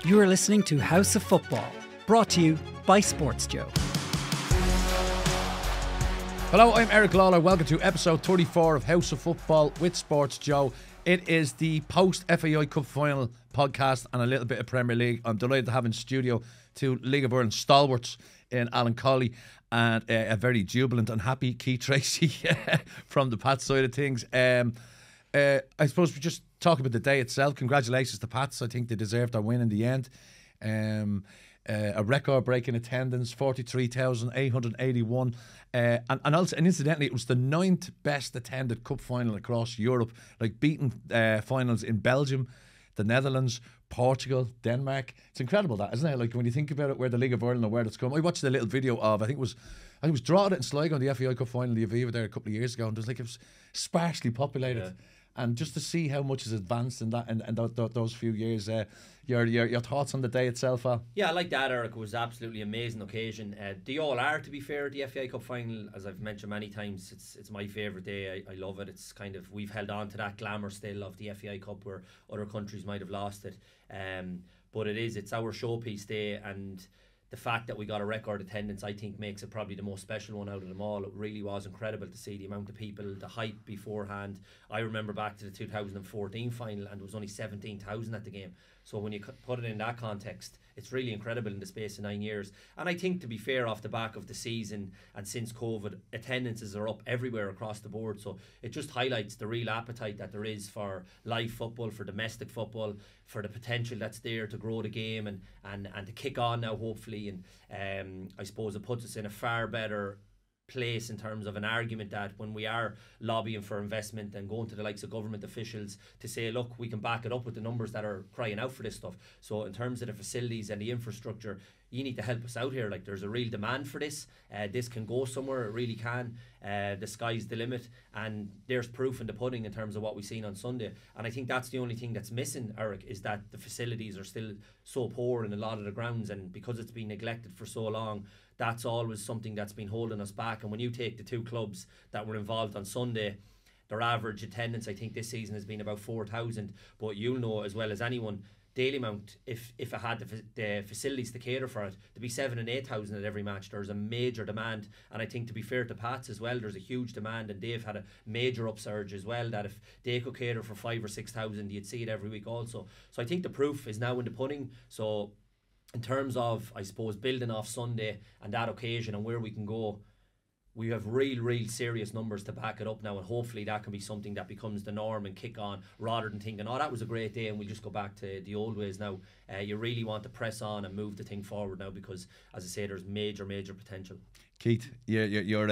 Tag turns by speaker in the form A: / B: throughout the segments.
A: You are listening to House of Football, brought to you by Sports Joe.
B: Hello, I'm Eric Lalor. Welcome to episode 34 of House of Football with Sports Joe. It is the post-FAI Cup final podcast and a little bit of Premier League. I'm delighted to have in studio two League of Ireland stalwarts in Alan Cawley and a very jubilant and happy Keith Treacy from the Pats side of things. I suppose we just talk about the day itself. Congratulations to Pats. I think they deserved their win in the end. A record-breaking attendance, 43,881. And incidentally, it was the 9th best attended cup final across Europe, like beating finals in Belgium, the Netherlands, Portugal, Denmark. It's incredible, that, isn't it? Like, when you think about it, where the League of Ireland and where it's come. I watched a little video of, I think it was Drogheda and Sligo on the FAI Cup final, the Aviva there a couple of years ago, and it was sparsely populated. Yeah. And just to see how much has advanced in that and those few years, your thoughts on the day itself, Al?
C: Yeah, I like that, Eric. It was absolutely amazing occasion. They all are, to be fair. The FAI Cup final, as I've mentioned many times, it's my favourite day. I love it. It's kind of, we've held on to that glamour still of the FAI Cup where other countries might have lost it. But it's our showpiece day, and the fact that we got a record attendance, I think, makes it probably the most special one out of them all. It really was incredible to see the amount of people, the hype beforehand. I remember back to the 2014 final, and there was only 17,000 at the game. So when you put it in that context, it's really incredible in the space of 9 years. And I think, to be fair, off the back of the season and since COVID, attendances are up everywhere across the board. So it just highlights the real appetite that there is for live football, for domestic football, for the potential that's there to grow the game and to kick on now, hopefully. And I suppose it puts us in a far better place in terms of an argument that when we are lobbying for investment and going to the likes of government officials to say, look, we can back it up with the numbers that are crying out for this stuff. So in terms of the facilities and the infrastructure, you need to help us out here. Like, there's a real demand for this. This can go somewhere. It really can. The sky's the limit, and there's proof in the pudding in terms of what we've seen on Sunday. And I think that's the only thing that's missing, Eric, is that the facilities are still so poor in a lot of the grounds, and because it's been neglected for so long, that's always something that's been holding us back. And when you take the two clubs that were involved on Sunday, their average attendance, I think, this season has been about 4,000. But you'll know as well as anyone, Dalymount, if it had the facilities to cater for it, there'd be 7,000 and 8,000 at every match. There's a major demand, and I think, to be fair to Pats as well, there's a huge demand, and they've had a major upsurge as well, that if they could cater for 5,000 or 6,000, you'd see it every week also. So I think the proof is now in the pudding. So in terms of, I suppose, building off Sunday and that occasion and where we can go, we have real serious numbers to back it up now, and hopefully that can be something that becomes the norm and kick on, rather than thinking, oh, that was a great day and we'll just go back to the old ways now. You really want to press on and move the thing forward now, because, as I say, there's major potential.
B: Keith, you're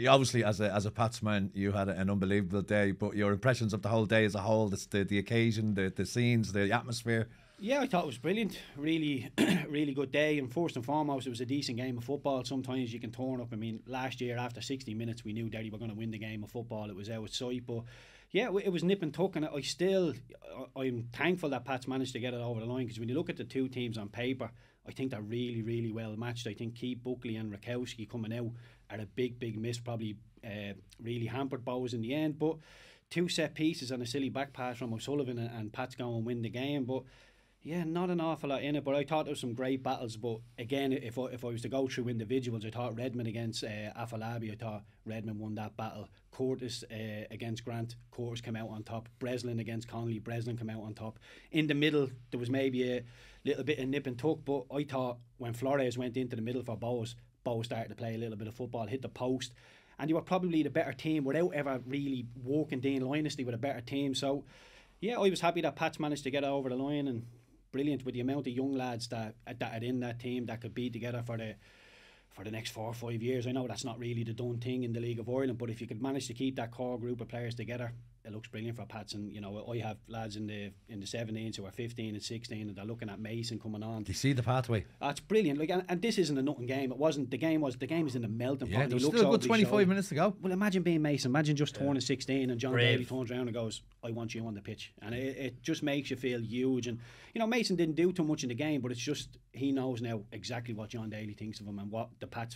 B: obviously, as a Pats man, you had an unbelievable day, but your impressions of the whole day as a whole, the occasion, the scenes, the atmosphere?
D: Yeah, I thought it was brilliant. Really good day. And first and foremost, it was a decent game of football. Sometimes you can turn up. I mean, last year, after 60 minutes, we knew Derry were going to win the game of football. It was out of sight. But yeah, it was nip and tuck. And I'm thankful that Pats managed to get it over the line, because when you look at the two teams on paper, I think they're really well matched. I think Keith Buckley and Rakowski coming out are a big miss. Probably really hampered Bohs in the end. But two set pieces and a silly back pass from O'Sullivan, and Pats go and win the game. But yeah, not an awful lot in it, but I thought there was some great battles. But again, if I was to go through individuals, I thought Redmond against Afolabi, I thought Redmond won that battle. Curtis against Grant, Curtis came out on top. Breslin against Connolly, Breslin came out on top. In the middle, there was maybe a little bit of nip and tuck, but I thought when Flores went into the middle for Bohs started to play a little bit of football, hit the post, and you were probably the better team without ever really walking Dean Lynasty with a better team. So yeah, I was happy that Pats managed to get it over the line, and brilliant with the amount of young lads that are in that team that could be together for the next 4 or 5 years. I know that's not really the done thing in the League of Ireland, but if you could manage to keep that core group of players together, it looks brilliant for Pats. And I have lads in the 17s who are 15 and 16, and they're looking at Mason coming on.
B: Do you see the pathway?
D: That's brilliant. Like, and this isn't a nothing game. It wasn't. The game is in the melting pot.
B: Yeah, there's still a good 25 minutes to go.
D: Well, imagine being Mason. Imagine just turning 16 and John Daly turns around and goes, "I want you on the pitch," and it just makes you feel huge. And Mason didn't do too much in the game, but it's just he knows now exactly what John Daly thinks of him and what the Pats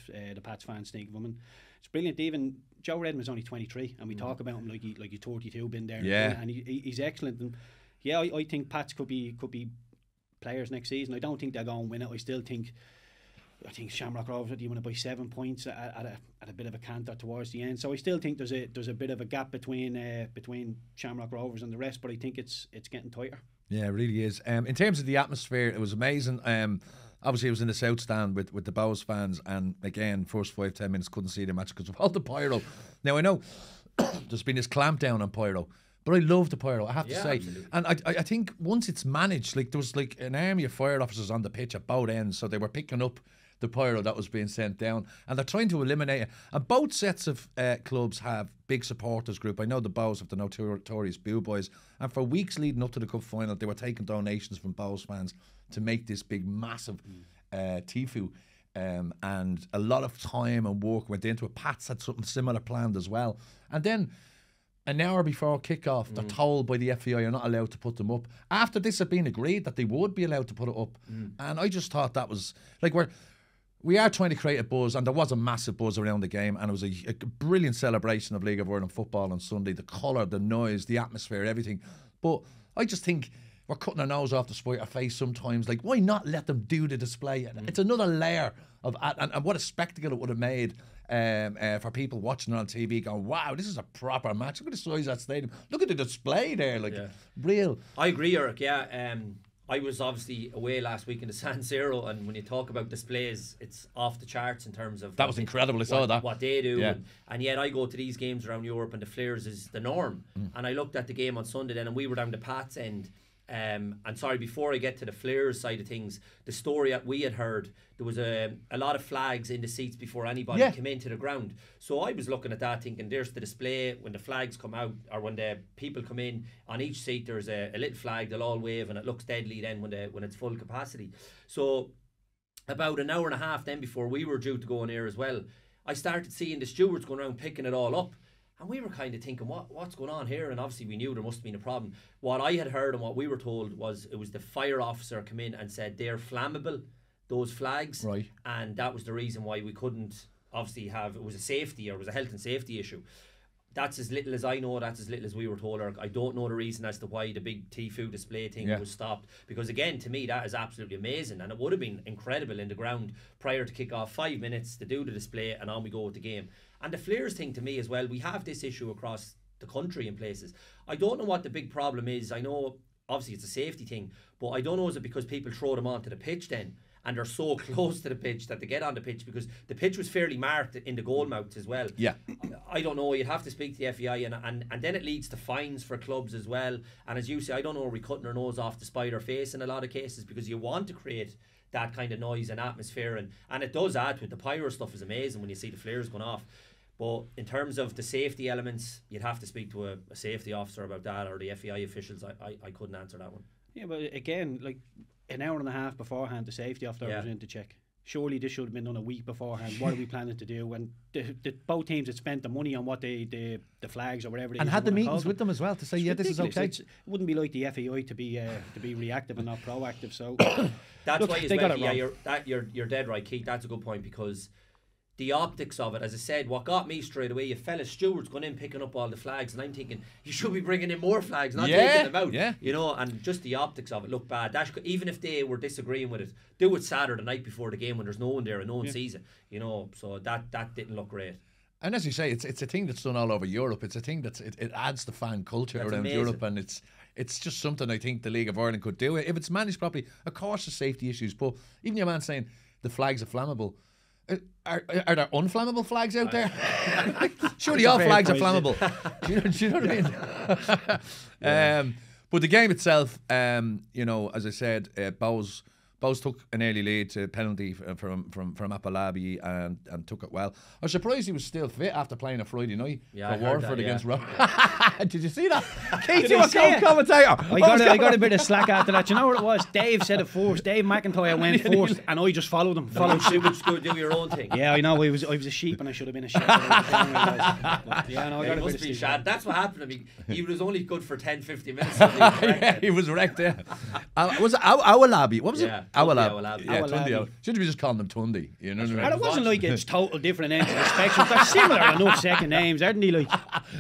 D: fans think of him. And it's brilliant. Even Joe Redmond's only 23, and we talk about him like he's 32, been there.
B: Yeah,
D: and he's excellent. And yeah, I think Pats could be players next season. I don't think they're going to win it. I think Shamrock Rovers, you want to buy 7 points at a bit of a canter towards the end. So I still think there's a bit of a gap between Shamrock Rovers and the rest, but I think it's getting tighter.
B: Yeah, it really is. In terms of the atmosphere, it was amazing. Obviously, it was in the South Stand with the Bohs fans, and again, first 5-10 minutes couldn't see the match because of all the pyro. Now I know there's been this clampdown on pyro, but I love the pyro, I have to say. Absolutely. And I think once it's managed, like there was like an army of fire officers on the pitch at both ends, so they were picking up the pyro that was being sent down, and they're trying to eliminate it. And both sets of clubs have big supporters group. I know the Bohs have the notorious Boo Boys, and for weeks leading up to the cup final, they were taking donations from Bohs fans to make this big, massive Tifu. And a lot of time and work went into it. Pats had something similar planned as well. And then an hour before kick-off, they're told by the FAI you're not allowed to put them up. After this had been agreed that they would be allowed to put it up. And I just thought that was, like, we are trying to create a buzz, and there was a massive buzz around the game, and it was a brilliant celebration of League of Ireland football on Sunday. The colour, the noise, the atmosphere, everything. But I just think we're cutting our nose off to spite our face sometimes. Like, why not let them do the display? It's another layer of, and what a spectacle it would have made for people watching it on TV going, wow, this is a proper match. Look at the size of that stadium. Look at the display there, like, real.
C: I agree, Eric, I was obviously away last week in the San Siro, and when you talk about displays, it's off the charts in terms of
B: that was incredible. I saw that
C: what they do, and yet I go to these games around Europe, and the flares is the norm. And I looked at the game on Sunday then, and we were down the Pats end. And sorry, before I get to the flares side of things, the story that we had heard, there was a lot of flags in the seats before anybody came into the ground. So I was looking at that thinking, there's the display. When the flags come out, or when the people come in, on each seat there's a little flag, they'll all wave, and it looks deadly then when it's full capacity. So about an hour and a half then before we were due to go on air as well, I started seeing the stewards going around picking it all up. And we were kind of thinking, what's going on here? And obviously we knew there must have been a problem. What I had heard and what we were told was it was the fire officer come in and said they're flammable, those flags.
B: Right.
C: And that was the reason why we couldn't obviously it was a safety, or it was a health and safety issue. That's as little as I know, that's as little as we were told. I don't know the reason as to why the big Tifu display thing was stopped. Because again, to me, that is absolutely amazing. And it would have been incredible in the ground prior to kick off, 5 minutes to do the display, and on we go with the game. And the flares thing to me as well, we have this issue across the country in places. I don't know what the big problem is. I know obviously it's a safety thing, but I don't know, is it because people throw them onto the pitch then, and they're so close to the pitch that they get on the pitch, because the pitch was fairly marked in the goal mouths as well. Yeah, I don't know. You'd have to speak to the FAI, and then it leads to fines for clubs as well. And as you say, I don't know, are we cutting our nose off to spite our face in a lot of cases, because you want to create that kind of noise and atmosphere, and it does add to it. The pyro stuff is amazing when you see the flares going off. But in terms of the safety elements, you'd have to speak to a safety officer about that, or the FAI officials. I couldn't answer that one. Yeah,
D: but again, like an hour and a half beforehand, the safety officer was in to check. Surely this should have been done a week beforehand. What are we planning to do? And both teams had spent the money on what the flags or whatever.
B: And had the meetings with them as well to say,
D: this
B: is okay.
D: It wouldn't be like the FAI to be reactive and not proactive. So
C: that's why they got it wrong. You're dead right, Keith. That's a good point, because the optics of it, as I said, what got me straight away, you fellas stewards going in picking up all the flags, and I'm thinking you should be bringing in more flags, not taking them out. You know, and just the optics of it look bad. Even if they were disagreeing with it, do it Saturday night before the game when there's no one there and no one sees it. You know, so that didn't look great.
B: And as you say, it's a thing that's done all over Europe. It's a thing it adds to fan culture around amazing. Europe, and it's just something I think the League of Ireland could do if it's managed properly. Of course, there's safety issues, but even your man saying the flags are flammable. Are there unflammable flags out there? Surely all flags are flammable. do you know what I mean? But the game itself, you know, as I said, Bohs took an early lead to penalty from Apalabi and took it well. I was surprised he was still fit after playing a Friday night for Waterford against Rob. Did you see that? Keith, you were commentator.
D: I got a bit of slack after that. You know what it was? Dave said it first. Dave McIntyre went first, and I just followed him.
C: Do your own thing.
D: Yeah, I know. I was a sheep, and I should have been a sheep.
C: He must be shad. That's what happened to me. He was only good for 10-15 minutes.
B: He was wrecked there. Was it Awalabi? What was it?
C: Awalabi.
B: Tundi. Should we just call them Tundi? You know what I mean?
D: And it wasn't like it's total different ends of the spectrum. They're similar enough second names, aren't they? Like,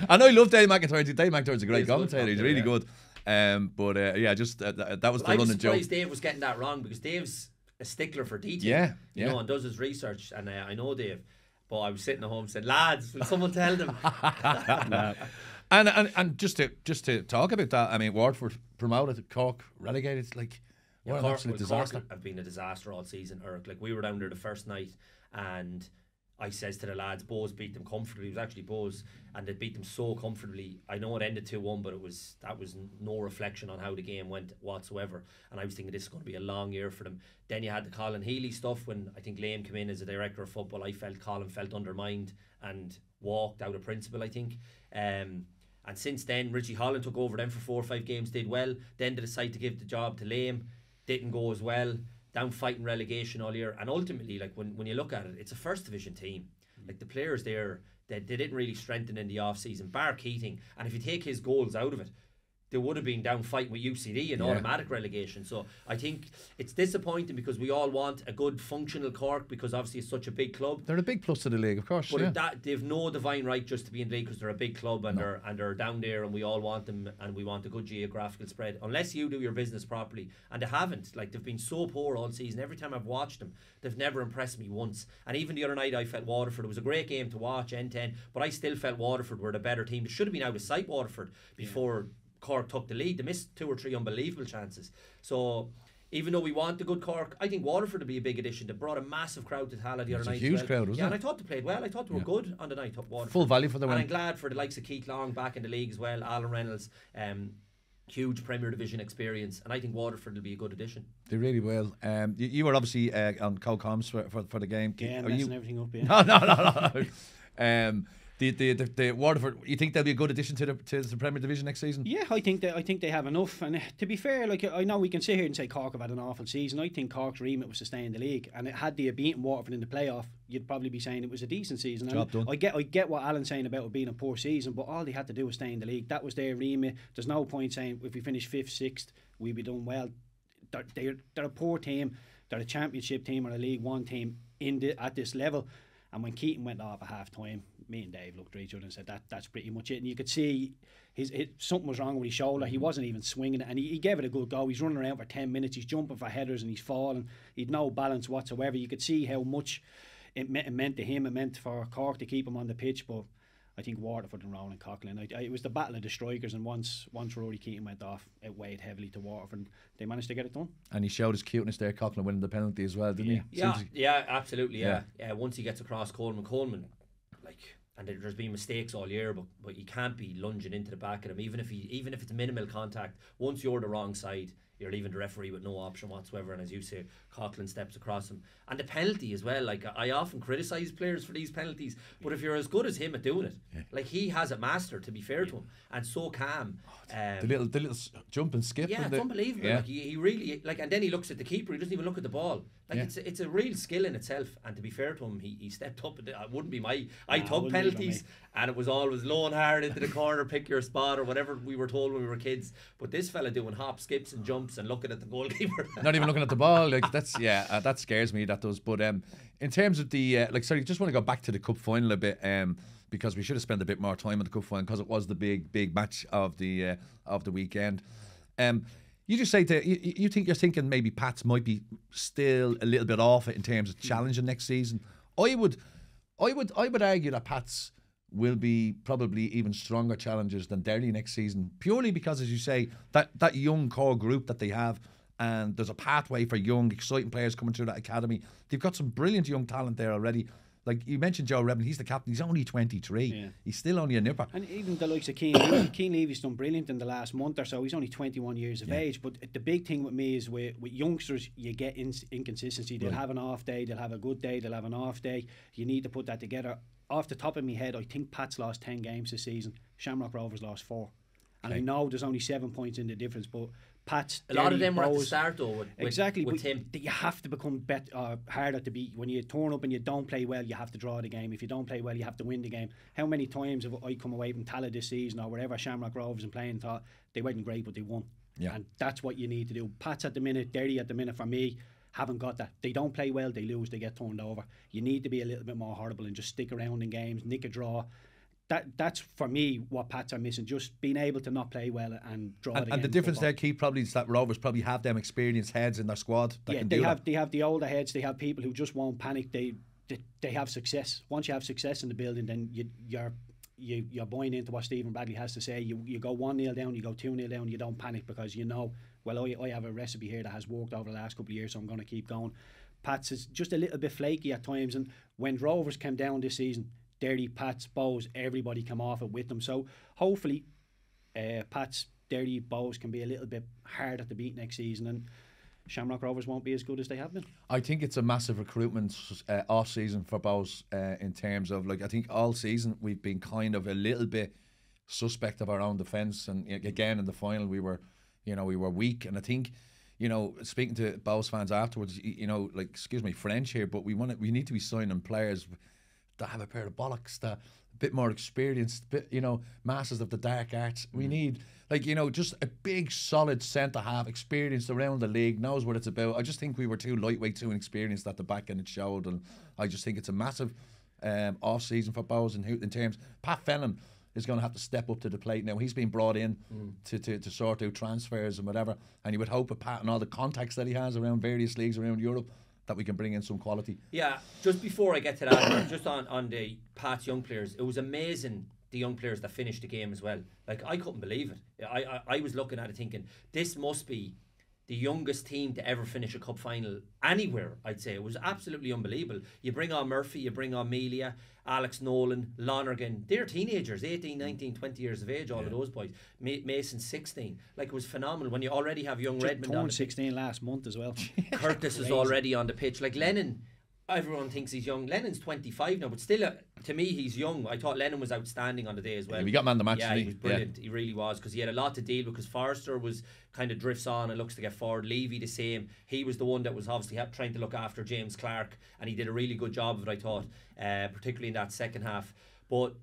B: I know I love Dave McIntyre. Dave McIntyre's a great commentator. He's really good. Yeah, just that was the
C: I was
B: running joke.
C: surprised Dave was getting that wrong, because Dave's a stickler for detail.
B: Yeah,
C: you know, and does his research. And I know Dave, but I was sitting at home and said, lads, will someone tell them?
B: And just to talk about that, I mean, Waterford promoted, Cork relegated. Like, what an absolute disaster.
C: Cork have been a disaster all season, Eric. Like, we were down there the first night, and I says to the lads, Bohs beat them comfortably. It was actually Bohs, and they beat them so comfortably. I know it ended 2-1, but that was no reflection on how the game went whatsoever. And I was thinking this is going to be a long year for them. Then you had the Colin Healy stuff when I think Liam came in as a director of football. I felt Colin felt undermined and walked out of principle, I think. And since then, Richie Holland took over them for 4 or 5 games, did well. Then they decided to give the job to Liam, didn't go as well. Down fighting relegation all year, and ultimately, like, when you look at it, it's a first division team. Like, the players there, they didn't really strengthen in the off season, bar Keating, and if you take his goals out of it, they would have been down fighting with UCD in automatic relegation. So I think it's disappointing, because we all want a good functional Cork, because obviously it's such a big club.
B: They're a big plus to the league, of course.
C: But they've no divine right just to be in the league, because they're a big club, and they're down there, and we all want them, and we want a good geographical spread. Unless you do your business properly, and they haven't. Like, they've been so poor all season. Every time I've watched them, they've never impressed me once. And even the other night, I felt Waterford. It was a great game to watch, end to end, but I still felt Waterford were the better team. They should have been out of sight, Waterford, before Cork took the lead. They missed 2 or 3 unbelievable chances. So even though we want the good Cork, I think Waterford would be a big addition. They brought a massive crowd to Tala the other night.
B: It was a huge crowd, wasn't it?
C: And I thought they played well. I thought they were good on the night. Waterford.
B: Full value for the win.
C: And I'm glad for the likes of Keith Long back in the league as well. Alan Reynolds, huge Premier Division experience, and I think Waterford will be a good addition.
B: They really will. You were obviously on co-coms for the game.
D: Yeah,
B: Are
D: messing everything up. Yeah.
B: No. The Waterford, you think they'll be a good addition to the Premier Division next season?
D: Yeah, I think they have enough. And to be fair, like, I know we can sit here and say Cork have had an awful season. I think Cork's remit was to stay in the league, and had they beaten Waterford in the playoff, you'd probably be saying it was a decent season.
B: Job done.
D: I get what Alan's saying about it being a poor season, but all they had to do was stay in the league. That was their remit. There's no point saying if we finish 5th, 6th, we'd be done well. They're a poor team. They're a championship team or a League One team at this level. And when Keaton went off at half time, me and Dave looked at each other and said that's pretty much it. And you could see something was wrong with his shoulder. He wasn't even swinging it, and he gave it a good go. He's running around for 10 minutes. He's jumping for headers and he's falling. He'd no balance whatsoever. You could see how much it meant to him. It meant for Cork to keep him on the pitch. But I think Waterford and Rowan Coughlin, it was the battle of the strikers, and once Rory Keaton went off, it weighed heavily to Waterford, and they managed to get it done. And
B: he showed his cuteness there, Coughlin, winning the penalty as well, didn't
C: he? Yeah, absolutely. Yeah. Once he gets across Coleman, like, and there's been mistakes all year, but you can't be lunging into the back of him, even if it's minimal contact. Once you're the wrong side, you're leaving the referee with no option whatsoever. And as you say, Coughlin steps across him, and the penalty as well. Like, I often criticise players for these penalties, but if you're as good as him at doing it, like, he has it mastered, to be fair to him, and so calm.
B: The little jump and skip.
C: Yeah, it's unbelievable. Like, he really, like, and then he looks at the keeper. He doesn't even look at the ball. Like, it's a real skill in itself. And to be fair to him, he stepped up. It wouldn't be I took penalties, and it was always low and hard into the corner, pick your spot, or whatever we were told when we were kids. But this fella doing hop, skips, and jumps, and looking at the goalkeeper,
B: not even looking at the ball. Like, that's that scares me. That does. But in terms of the just want to go back to the cup final a bit. Because we should have spent a bit more time on the cup final, because it was the big match of the weekend. You just say you think you're thinking maybe Pats might be still a little bit off it in terms of challenging next season. I would argue that Pats will be probably even stronger challengers than Derry next season, purely because, as you say, that young core group that they have, and there's a pathway for young, exciting players coming through that academy. They've got some brilliant young talent there already. Like, you mentioned Joe Redmond, he's the captain. He's only 23. Yeah. He's still only a nipper.
D: And even the likes of Keane Levy's done brilliant in the last month or so. He's only 21 years of age. But the big thing with me is with youngsters, you get inconsistency. They'll have an off day, they'll have a good day, they'll have an off day. You need to put that together. Off the top of my head, I think Pat's lost 10 games this season. Shamrock Rovers lost 4. And I know there's only 7 points in the difference, but Pat's,
C: a lot of them were at the start though with him.
D: You have to become harder to beat. When you turn up and you don't play well, you have to draw the game. If you don't play well, you have to win the game. How many times have I come away from Tala this season or wherever Shamrock Rovers and playing, thought they weren't great but they won? And that's what you need to do. Pats at the minute, Derry at the minute, for me, haven't got that. They don't play well, they lose, they get turned over. You need to be a little bit more horrible and just stick around in games, nick a draw. that's for me what Pats are missing, just being able to not play well and draw
B: And the difference there, Keith, probably is that Rovers probably have them experienced heads in their squad that can do that.
D: They have the older heads. They have people who just won't panic. They have success. Once you have success in the building, then you're buying into what Stephen Bradley has to say. You go 1-0 down, you go 2-0 down, you don't panic because you know, well, I have a recipe here that has worked over the last couple of years, so I'm going to keep going. Pats is just a little bit flaky at times, and when Rovers came down this season, Derry, Pats, Bohs, everybody come off it with them. So hopefully Pats, Derry, Bohs can be a little bit hard at the beat next season, and Shamrock Rovers won't be as good as they have been.
B: I think it's a massive recruitment off season for Bohs in terms of, like, I think all season we've been kind of a little bit suspect of our own defence, and again in the final we were weak, and I think, you know, speaking to Bohs fans afterwards, you know, like, excuse me French here, but we need to be signing players that have a pair of bollocks, that a bit more experienced, bit, you know, masters of the dark arts. We need, like, you know, just a big solid centre half, experienced around the league, knows what it's about. I just think we were too lightweight, too inexperienced at the back, and it showed. And I just think it's a massive off season for Bohs in terms. Pat Fenlon is going to have to step up to the plate now. He's been brought in to sort out transfers and whatever, and you would hope with Pat and all the contacts that he has around various leagues around Europe that we can bring in some quality.
C: Yeah, just before I get to that, just on the Pat's young players, it was amazing the young players that finished the game as well. Like, I couldn't believe it. I was looking at it thinking, this must be the youngest team to ever finish a cup final anywhere, I'd say. It was absolutely unbelievable. You bring on Murphy, you bring on Melia, Alex Nolan, Lonergan. They're teenagers, 18, 19, 20 years of age, all of those boys. Mason, 16. Like, it was phenomenal when you already have young
D: Just
C: Redmond on the pitch.
D: 16 last month as well.
C: Curtis is already on the pitch. Like, Lennon, everyone thinks he's young. Lennon's 25 now, but still, to me, he's young. I thought Lennon was outstanding on the day as well.
B: Yeah, we got man of the match.
C: Yeah, he was brilliant. He really was, because he had a lot to deal with, because Forrester was kind of drifts on and looks to get forward. Levy the same. He was the one that was obviously trying to look after James Clark, and he did a really good job of it, I thought, particularly in that second half. But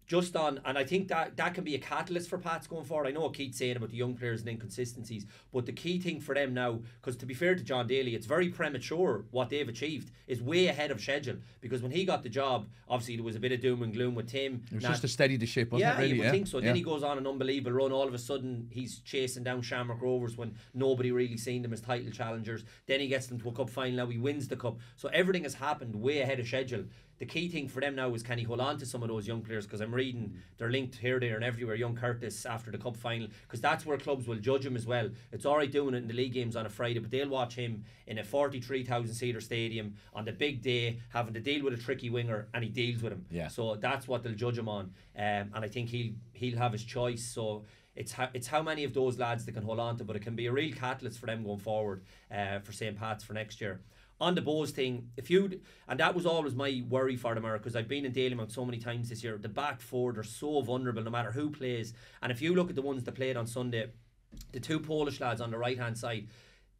C: just on, and I think that can be a catalyst for Pats going forward. I know what Keith's saying about the young players and inconsistencies, but the key thing for them now, because to be fair to John Daly, it's very premature what they've achieved, is way ahead of schedule, because when he got the job, obviously there was a bit of doom and gloom with Tim.
B: It was just to steady the ship, wasn't it, really?
C: You would think so. Then he goes on an unbelievable run. All of a sudden he's chasing down Shamrock Rovers when nobody really seen them as title challengers. Then he gets them to a cup final. Now he wins the cup. So everything has happened way ahead of schedule. The key thing for them now is, can he hold on to some of those young players? Because I'm reading they're linked here, there and everywhere. Young Curtis after the cup final, because that's where clubs will judge him as well. It's alright doing it in the league games on a Friday, but they'll watch him in a 43,000 seater stadium on the big day, having to deal with a tricky winger, and he deals with him.
B: Yeah.
C: So that's what they'll judge him on, and I think he'll have his choice. So it's how many of those lads they can hold on to, but it can be a real catalyst for them going forward for St. Pat's for next year. On the Bohs thing, and that was always my worry for them, because I've been in Dalymount so many times this year, the back four, they're so vulnerable no matter who plays. And if you look at the ones that played on Sunday, the two Polish lads on the right hand side,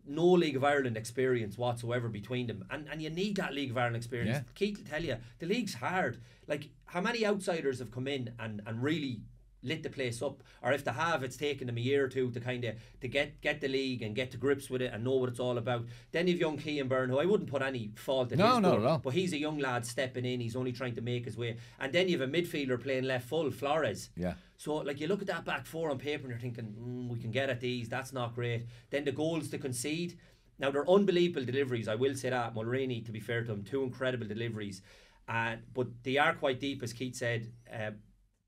C: no League of Ireland experience whatsoever between them, and you need that League of Ireland experience.
B: Yeah.
C: Keith will tell you, the league's hard. Like, how many outsiders have come in and really lit the place up, or if they have, it's taken them a year or two to kind of to get the league and get to grips with it and know what it's all about. Then you've young Kean Byrne, who I wouldn't put any fault in his
B: not at all.
C: but he's a young lad stepping in, he's only trying to make his way. And then you have a midfielder playing left full, Flores.
B: Yeah.
C: So, like, you look at that back four on paper and you're thinking, we can get at these, that's not great. Then the goals to concede, now they're unbelievable deliveries, I will say that. Mulroney, to be fair to him, two incredible deliveries, but they are quite deep, as Keith said.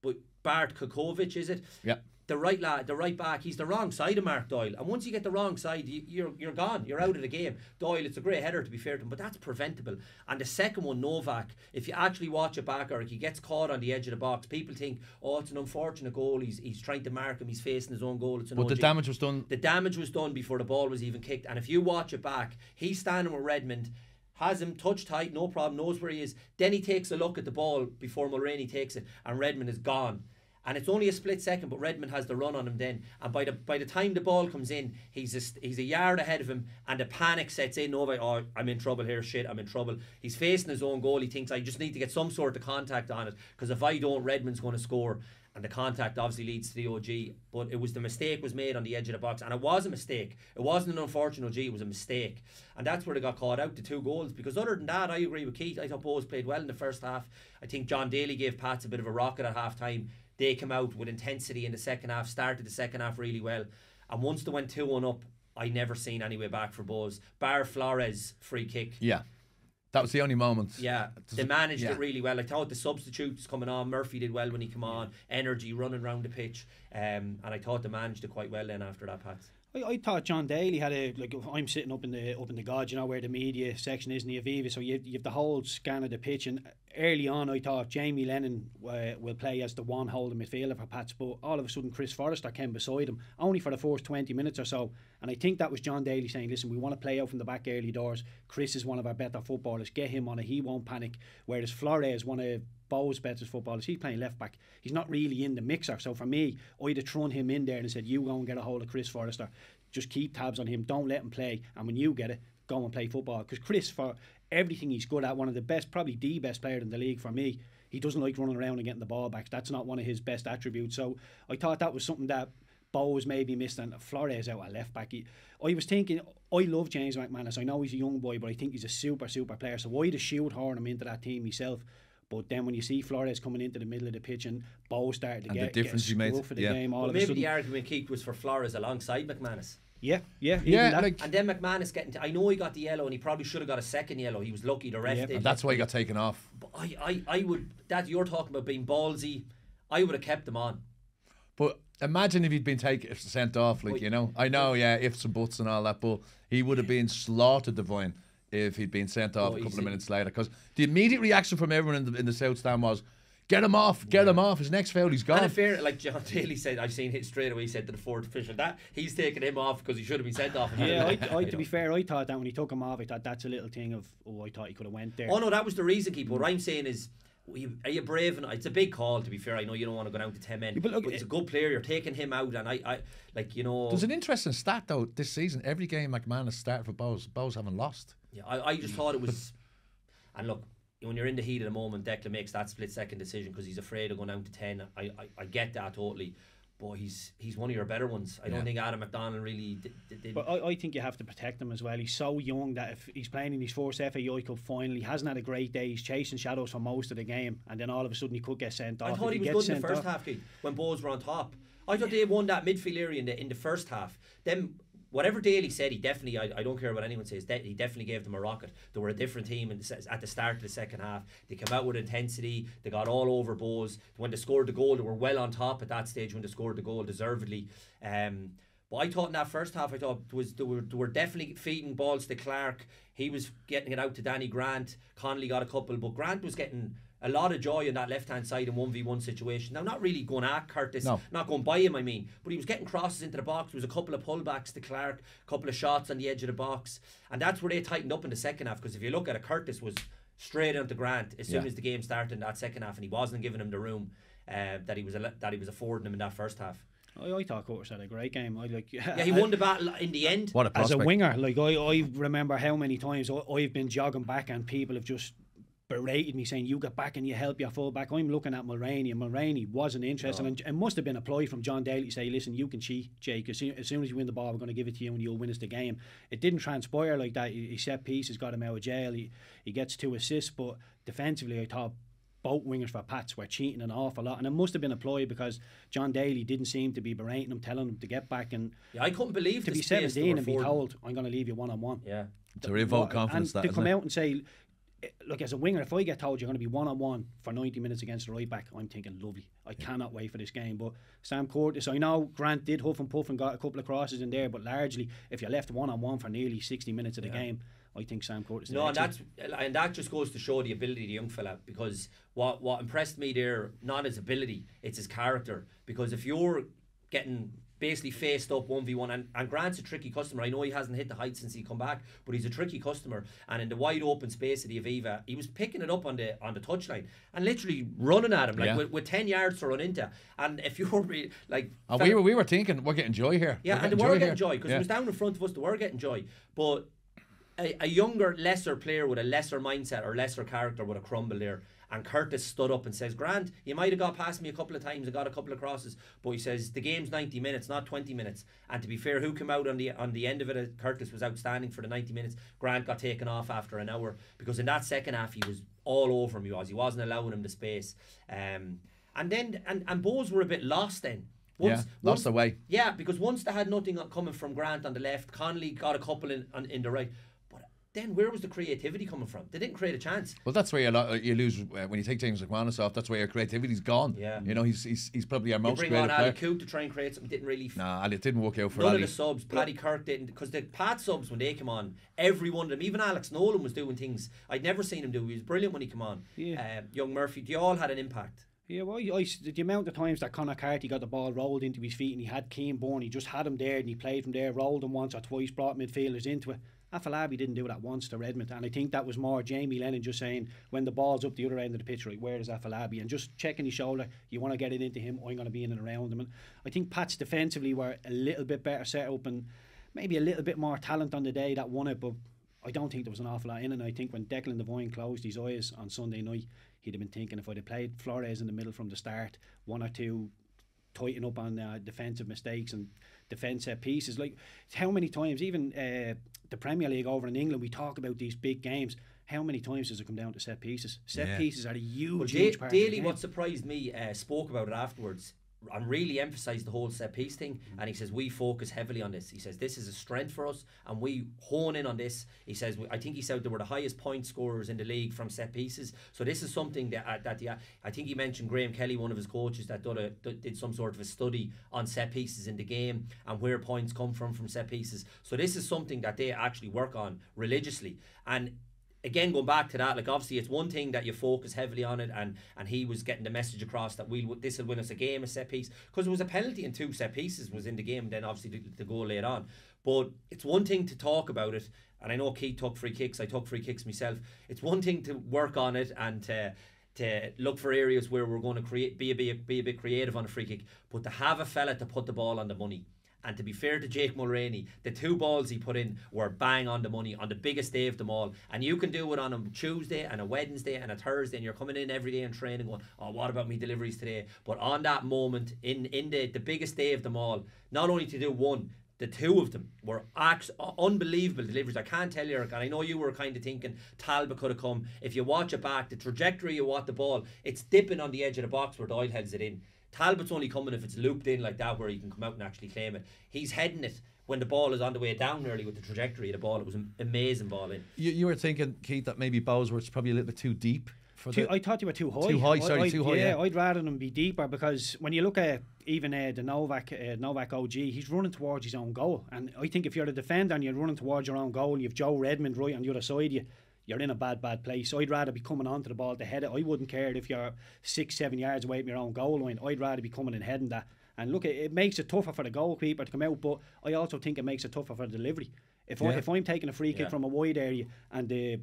C: But Bart Kukovic, is it?
B: Yeah.
C: The right lad, the right back, he's the wrong side of Mark Doyle. And once you get the wrong side, you're gone. You're out of the game. Doyle, it's a great header, to be fair to him, but that's preventable. And the second one, Novak, if you actually watch it back, or if he gets caught on the edge of the box, people think, oh, it's an unfortunate goal. He's trying to mark him. He's facing his own goal. It's an
B: But the
C: OG.
B: damage was done.
C: The damage was done before the ball was even kicked. And if you watch it back, he's standing with Redmond, has him touch tight, no problem, knows where he is. Then he takes a look at the ball before Mulroney takes it, and Redmond is gone. And it's only a split second, but Redmond has the run on him then. And by the time the ball comes in, he's a yard ahead of him, and the panic sets in. Oh, I'm in trouble here, shit, I'm in trouble. He's facing his own goal. He thinks, I just need to get some sort of contact on it, because if I don't, Redmond's going to score. and the contact obviously leads to the OG, but it was the mistake was made on the edge of the box, and it was a mistake. It wasn't an unfortunate OG, it was a mistake, and that's where they got caught out, the 2 goals. Because other than that, I agree with Keith. I thought Bohs played well in the first half. I think John Daly gave Pats a bit of a rocket at half time. They came out with intensity in the second half, started the second half really well, and once they went 2-1 up, I never seen any way back for Bohs, bar Flores free kick.
B: Yeah, that was the only moment.
C: Yeah, they managed it really well. I thought the substitutes coming on, Murphy did well when he came on, energy running around the pitch, and I thought they managed it quite well then after that, Pat.
D: I thought John Daly had I'm sitting up in the God, you know, where the media section is in the Aviva, so you have the whole scan of the pitch, and early on I thought Jamie Lennon will play as the one holding midfielder for Pats, but all of a sudden Chris Forrester came beside him only for the first 20 minutes or so, and I think that was John Daly saying, listen, we want to play out from the back early doors. Chris is one of our better footballers, get him on it, he won't panic. Whereas Flores, one of Bohs' better footballers, he's playing left back, he's not really in the mixer. So for me, I'd have thrown him in there and said, you go and get a hold of Chris Forrester, just keep tabs on him, don't let him play, and when you get it, go and play football. Because Chris, for everything he's good at, one of the best, probably the best player in the league for me, he doesn't like running around and getting the ball back. That's not one of his best attributes. So I thought that was something that Bohs maybe missed, and Flores out at left back. I was thinking, I love James McManus. I know he's a young boy, but I think he's a super player. So I'd have shoehorned him into that team myself. But then when you see Flores coming into the middle of the pitch and Bohs started to
B: and
C: get
B: the difference he made
C: for the
D: game, all of
C: maybe
D: a sudden,
C: the argument Keith was for Flores alongside McManus.
D: Yeah.
B: Like,
C: and then McManus I know he got the yellow, and he probably should have got a second yellow. He was lucky the ref did.
B: And that's why he got taken off.
C: But I would, that you're talking about being ballsy, I would have kept him on.
B: But imagine if he'd been sent off, like, you know. I know, yeah, ifs and buts and all that, but he would have been slaughtered, Divine, if he'd been sent off a couple of minutes later. Because the immediate reaction from everyone in the South Stand was, get him off, get him off. His next foul, he's gone.
C: And fair, like John Daly said, I've seen it straight away. He said to the fourth official that he's taking him off because he should have been sent off.
D: Yeah, to be fair, I thought that when he took him off, I thought that's a little thing of, I thought he could have went there.
C: Oh no, that was the reason, Keith. What I'm saying is, are you brave enough? It's a big call, to be fair. I know you don't want to go down to 10 men, but it's a good player. You're taking him out, and I like, you know.
B: There's an interesting stat though this season. Every game McManus started for Bohs haven't lost.
C: Yeah, I just thought it was, and look, when you're in the heat of the moment, Declan makes that split-second decision because he's afraid of going down to 10. I get that totally, but he's one of your better ones. I don't think Adam McDonald really did.
D: But I think you have to protect him as well. He's so young that if he's playing in his first FAI Cup final, he hasn't had a great day. He's chasing shadows for most of the game, and then all of a sudden he could get sent off.
C: I thought he was good in the first half, Keith, when Bohs were on top. I thought they won that midfield area in the first half. Then whatever Daly said, he definitely, I don't care what anyone says, he definitely gave them a rocket. They were a different team at the start of the second half. They came out with intensity. They got all over Bohs. When they scored the goal, they were well on top at that stage when they scored the goal, deservedly. But I thought in that first half, they were definitely feeding balls to Clark. He was getting it out to Danny Grant. Connolly got a couple, but Grant was getting a lot of joy on that left-hand side in 1v1 situation. Now, not really going at Curtis, not going by him, I mean, but he was getting crosses into the box. There was a couple of pullbacks to Clark, a couple of shots on the edge of the box, and that's where they tightened up in the second half, because if you look at it, Curtis was straight onto Grant as soon as the game started in that second half, and he wasn't giving him the room that he was affording him in that first half.
D: I thought Curtis had a great game.
C: He won the battle in the end.
B: What a prospect.
D: As a winger, I remember how many times I've been jogging back and people have just berated me saying, you get back and you help your full back. I'm looking at Mulroney, and Mulroney wasn't interested, and it must have been a ploy from John Daly to say, listen, you can cheat, Jake, as soon as you win the ball, we're going to give it to you and you'll win us the game. It didn't transpire like that. He set pieces, got him out of jail, he gets 2 assists, but defensively I thought both wingers for Pats were cheating an awful lot, and it must have been a ploy because John Daly didn't seem to be berating him, telling him to get back, and
C: I couldn't believe
D: to be 17 and be told, I'm going to leave you one-on-one.
C: Yeah,
B: to revoke confidence,
D: and to come out and say, look, as a winger, if I get told you're going to be one-on-one for 90 minutes against the right back, I'm thinking, lovely, I cannot wait for this game. But Sam Curtis, I know Grant did huff and puff and got a couple of crosses in there, but largely, if you're left one-on-one for nearly 60 minutes of the game, I think Sam Curtis.
C: No, and that just goes to show the ability of the young fella, because what impressed me there, not his ability, it's his character. Because if you're getting basically faced up 1v1, and Grant's a tricky customer. I know he hasn't hit the height since he come back, but he's a tricky customer, and in the wide open space of the Aviva, he was picking it up on the touchline and literally running at him with 10 yards to run into. And if you were like,
B: we were thinking we're getting joy here.
C: Yeah, and they were getting joy because it was down in front of us. They were getting joy, but a younger, lesser player with a lesser mindset or lesser character would have crumbled there. And Curtis stood up and says, Grant, you might have got past me a couple of times and got a couple of crosses, but he says the game's 90 minutes, not 20 minutes. And to be fair, who came out on the end of it? Curtis was outstanding for the 90 minutes. Grant got taken off after an hour, because in that second half he was all over him. He wasn't allowing him the space. And Bohs were a bit lost then.
B: Lost their way.
C: Yeah, because once they had nothing coming from Grant on the left, Connolly got a couple in the right. But then where was the creativity coming from? They didn't create a chance.
B: Well, that's where you lose when you take James McManus off. That's where your creativity's gone.
C: Yeah.
B: You know, he's probably our most creative player.
C: Bring on Ali Coop to try and create something. Didn't really.
B: Nah, it didn't work out for
C: None
B: Ali.
C: of the subs. Paddy Kirk didn't, because the Pat subs, when they came on, every one of them, even Alex Nolan was doing things I'd never seen him do. He was brilliant when he came on.
D: Yeah.
C: Young Murphy, they all had an impact.
D: Yeah, well, the amount of times that Conor Carty got the ball rolled into his feet and he had Keane Bourne, he just had him there and he played from there, rolled him once or twice, brought midfielders into it. Afalabi didn't do that once to Redmond, and I think that was more Jamie Lennon just saying, when the ball's up the other end of the pitch, right, where is Afalabi? And just checking his shoulder, you want to get it into him, I'm going to be in and around him. And I think Pats defensively were a little bit better set up and maybe a little bit more talent on the day that won it, but I don't think there was an awful lot in it. And I think when Declan Devine closed his eyes on Sunday night, he'd have been thinking, if I'd have played Flores in the middle from the start, one or two tighten up on defensive mistakes and defence set pieces. Like, how many times, even the Premier League over in England, we talk about these big games. How many times does it come down to set pieces? Set pieces are a huge part of the game.
C: What surprised me, spoke about it afterwards and really emphasised the whole set piece thing. And he says, we focus heavily on this. He says, this is a strength for us and we hone in on this. He says, I think he said they were the highest point scorers in the league from set pieces. So this is something that I think he mentioned Graham Kelly, one of his coaches, that did some sort of a study on set pieces in the game and where points come from set pieces. So this is something that they actually work on religiously. And again, going back to that, like, obviously it's one thing that you focus heavily on it, and he was getting the message across that this will win us a game, a set piece, because there was a penalty and 2 set pieces was in the game, and then obviously the goal later on. But it's one thing to talk about it, and I know Keith took free kicks, I took free kicks myself. It's one thing to work on it and to look for areas where we're going to be a bit creative on a free kick, but to have a fella to put the ball on the money. And to be fair to Jake Mulroney, the 2 balls he put in were bang on the money on the biggest day of them all. And you can do it on a Tuesday and a Wednesday and a Thursday, and you're coming in every day in training going, oh, what about me deliveries today? But on that moment, in the biggest day of them all, not only to do one, the 2 of them were unbelievable deliveries. I can't tell you, and I know you were kind of thinking Talbot could have come. If you watch it back, the trajectory of what the ball, it's dipping on the edge of the box where Doyle heads it in. Talbot's only coming if it's looped in like that, where he can come out and actually claim it. He's heading it when the ball is on the way down nearly with the trajectory of the ball. It was an amazing ball in. You
B: were thinking, Keith, that maybe Bohs were probably a little bit too deep for
D: I thought they were too high.
B: Too high.
D: Yeah, I'd rather them be deeper, because when you look at even the Novak OG, he's running towards his own goal. And I think if you're a defender and you're running towards your own goal and you've Joe Redmond right on the other side of you, you're in a bad place. So I'd rather be coming onto the ball to head it. I wouldn't care if you're 6-7 yards away from your own goal line. I'd rather be coming and heading that. And look, it makes it tougher for the goalkeeper to come out, but I also think it makes it tougher for the delivery. If I'm taking a free kick from a wide area and the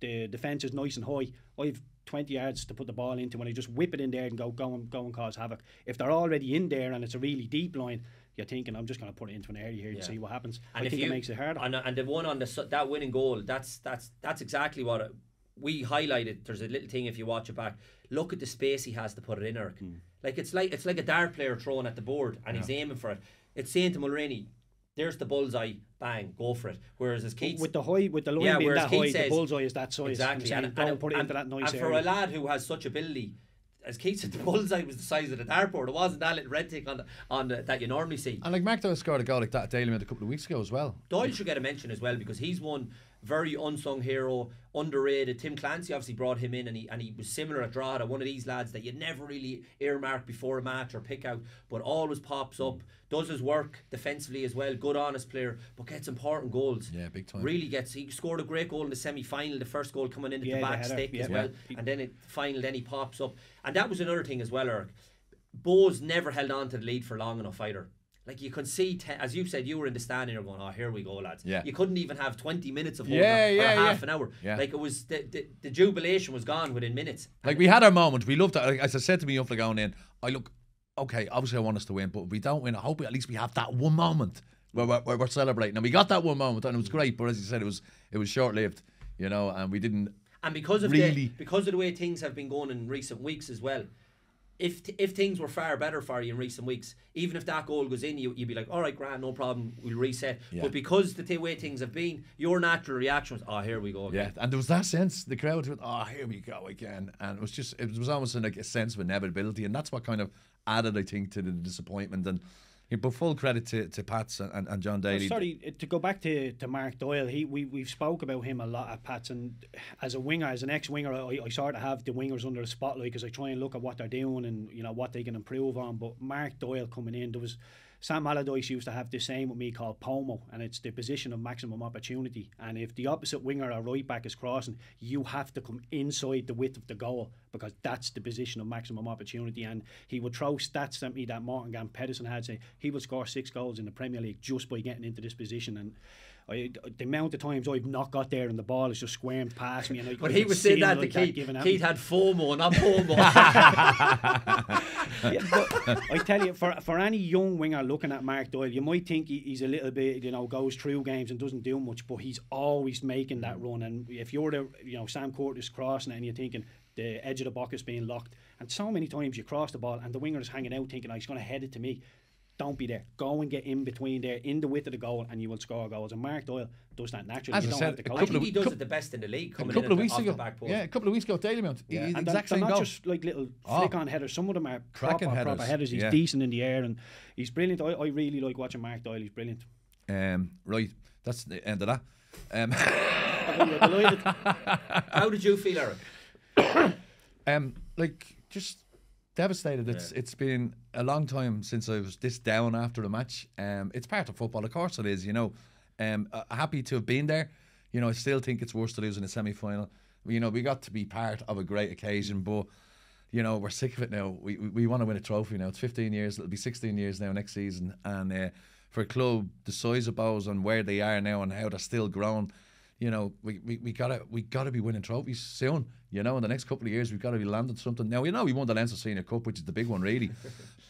D: defence is nice and high, I've 20 yards to put the ball into when I just whip it in there and go and cause havoc. If they're already in there and it's a really deep line, you're thinking, I'm just going to put it into an area here to see what happens. And I think it makes it harder.
C: And the one on that winning goal, that's exactly what we highlighted. There's a little thing if you watch it back. Look at the space he has to put it in, Eric. Like it's like a dart player throwing at the board and he's aiming for it. It's saying to Mulroney, there's the bullseye, bang, go for it. Whereas as Keith,
D: with the line being that high, the bullseye is that size.
C: Exactly, and
D: put it into that nice
C: area. And for a lad who has such ability, as Keith said, the bullseye was the size of the dartboard. It wasn't that little red tick that you normally see.
B: And like Mark Doyle scored a goal like that at Daly a couple of weeks ago as well.
C: Doyle should get a mention as well, because he's one very unsung hero, underrated. Tim Clancy obviously brought him in, and he was similar at Drogheda, one of these lads that you never really earmark before a match or pick out, but always pops up, does his work defensively as well, good honest player, but gets important goals.
B: Yeah, big time.
C: He scored a great goal in the semi-final, the first goal coming in at the back stick as well, and then at the final then he pops up. And that was another thing as well, Eric. Bohs never held on to the lead for long enough either. Like you could see, as you said, you were in the stand and you're going, oh, here we go, lads. Yeah. You couldn't even have 20 minutes of holding or half an hour. Yeah. Like it was, the jubilation was gone within minutes.
B: Like we had our moment. We loved it. Like, as I said to me after going in, okay, obviously I want us to win, but if we don't win, I hope at least we have that one moment where we're celebrating. And we got that one moment and it was great, but as you said, it was short-lived, and we didn't.
C: And because of
B: really,
C: the way things have been going in recent weeks as well, if things were far better for you in recent weeks, even if that goal goes in, you'd be like, all right, grand, no problem, we'll reset.
B: Yeah.
C: But because the way things have been, your natural reaction was, oh, here we go again.
B: Yeah, and there was that sense, the crowd went, oh, here we go again. And it was almost like a sense of inevitability, and that's what kind of added, I think, to the disappointment. And but full credit to Pats and John Daly.
D: Sorry, to go back to Mark Doyle, we've spoke about him a lot at Pats, and as a winger, as an ex-winger, I sort of have the wingers under the spotlight because I try and look at what they're doing and what they can improve on. But Mark Doyle coming in, there was Sam Allardyce used to have the same with me called POMO, and it's the position of maximum opportunity. And if the opposite winger or right back is crossing, you have to come inside the width of the goal because that's the position of maximum opportunity. And he would throw stats at me that Morgan Gant Pedersen had, say he would score 6 goals in the Premier League just by getting into this position. And the amount of times I've not got there and the ball is just squirmed past me, and
C: but he was saying that to Keith. Keith had FOMO, not FOMO.
D: Yeah, but I tell you, for any young winger looking at Mark Doyle, you might think he's a little bit, goes through games and doesn't do much, but he's always making that run. And if you're the, Sam Curtis crossing it and you're thinking the edge of the box is being locked, and so many times you cross the ball and the winger is hanging out thinking, he's going to head it to me. Don't be there. Go and get in between there, in the width of the goal, and you will score goals. And Mark Doyle does that naturally.
B: As I said,
C: I think he does it the best in the league.
B: A couple of weeks ago, a couple of weeks ago, Daily Mount.
D: Yeah, and
B: exact
D: they're
B: same
D: not
B: goal.
D: just like little flick-on headers. Some of them are
B: cracking
D: proper headers. He's decent in the air, and he's brilliant. I really like watching Mark Doyle. He's brilliant.
B: Right, that's the end of that.
C: How did you feel, Eric?
B: Just devastated. It's been a long time since I was this down after a match. It's part of football, of course it is. Happy to have been there. I still think it's worse to lose in a semi-final. We got to be part of a great occasion, but we're sick of it now. We want to win a trophy now. It's 15 years. It'll be 16 years now next season. And for a club the size of Bohs and where they are now and how they're still growing, we gotta be winning trophies soon. In the next couple of years we've got to be landing something. Now we won the Leinster Senior Cup, which is the big one really,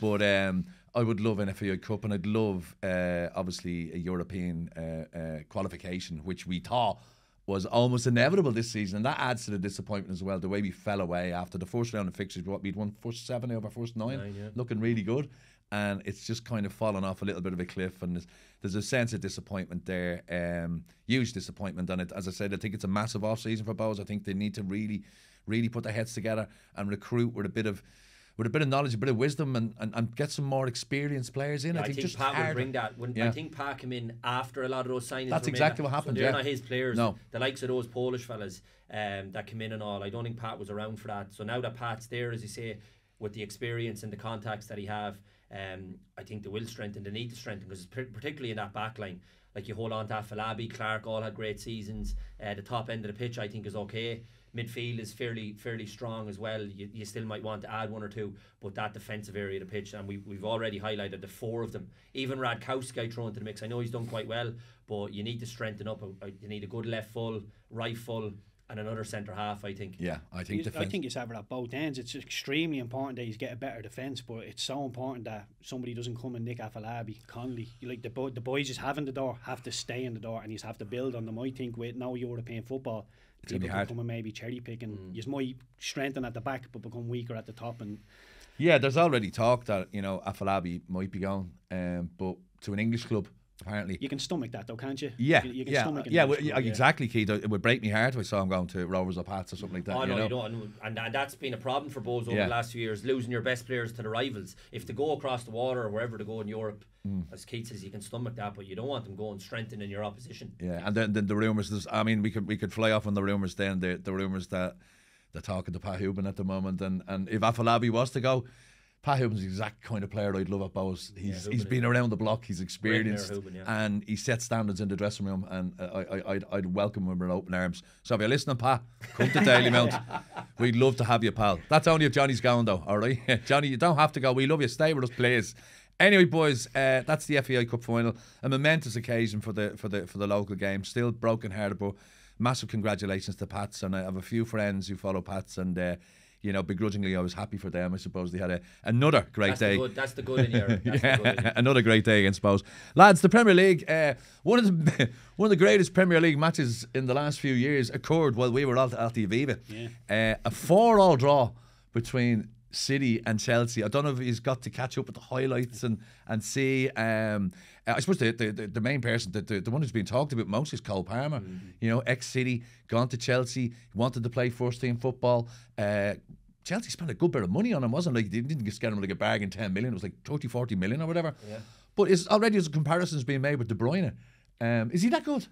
B: but I would love an FAI Cup, and I'd love obviously a European qualification, which we thought was almost inevitable this season, and that adds to the disappointment as well. The way we fell away after the first round of fixtures, we'd won first 7 out of our first 9, looking really good. And it's just kind of fallen off a little bit of a cliff, and there's a sense of disappointment there, huge disappointment. And as I said, I think it's a massive off season for Bohs. I think they need to really, really put their heads together and recruit with a bit of knowledge, a bit of wisdom, and get some more experienced players in.
C: Yeah, I think
B: just
C: Pat will bring that. I think Pat came in after a lot of those signings.
B: That's exactly what happened.
C: So they're not his players. No. The likes of those Polish fellas that came in and all. I don't think Pat was around for that. So now that Pat's there, as you say, with the experience and the contacts that he have, I think they will strengthen. They need to strengthen, because particularly in that back line, like you hold on to Falabi, Clark all had great seasons. The top end of the pitch I think is okay. Midfield is fairly strong as well. You still might want to add 1 or 2, but that defensive area of the pitch, and we've already highlighted the 4 of them. Even Radkowski thrown into the mix. I know he's done quite well, but you need to strengthen up. You need a good left full, right full, and another centre half, I think.
B: Yeah, I think
D: you have it at both ends. It's extremely important that you get a better defence, but it's so important that somebody doesn't come and nick Afalabi, Connolly. The boys just having the door have to stay in the door, and you have to build on them. I think with no European football, it's people can come and maybe cherry pick, and you might strengthen at the back but become weaker at the top. And
B: yeah, there's already talk that Afalabi might be going, but to an English club. Apparently,
D: you can stomach that though, can't you?
B: Yeah,
D: you can
B: stomach exactly, Keith. It would break me heart if I saw him going to Rovers or Pats or something like that.
C: Oh no, you don't. And that's been a problem for Bohs over the last few years, losing your best players to the rivals. If they go across the water or wherever they go in Europe, as Keith says, you can stomach that, but you don't want them going strengthening your opposition.
B: Yeah, and then the rumours. We could fly off on the rumours. Then the rumours that they're talking to Pat Hubin at the moment, and if Afalabi was to go, Pat Hubin's the exact kind of player I'd love at Bohs. He's been around the block, he's experienced, and he sets standards in the dressing room, and I'd welcome him with open arms. So if you're listening, Pat, come to Daily Mount. We'd love to have you, pal. That's only if Johnny's going though, alright? Johnny, you don't have to go. We love you. Stay with us, please. Anyway, boys, that's the FAI Cup final. A momentous occasion for the local game. Still broken hearted, but massive congratulations to Pats, and I have a few friends who follow Pats, and you know, begrudgingly, I was happy for them. I suppose they had another great day.
C: That's the good in here. That's the good in here.
B: Another great day against Bohs. Lads, the Premier League, one of the greatest Premier League matches in the last few years occurred while we were at the Aviva.
D: Yeah.
B: A 4-4 draw between City and Chelsea. I don't know if he's got to catch up with the highlights and see. I suppose the main person, the one who's being talked about most is Cole Palmer. You know, ex-City, gone to Chelsea, wanted to play first team football. Chelsea spent a good bit of money on him, wasn't it? Like, they didn't just get him like a bargain, 10 million. It was like 30, 40 million or whatever.
C: Yeah.
B: But already there's comparisons being made with De Bruyne. Is he that good?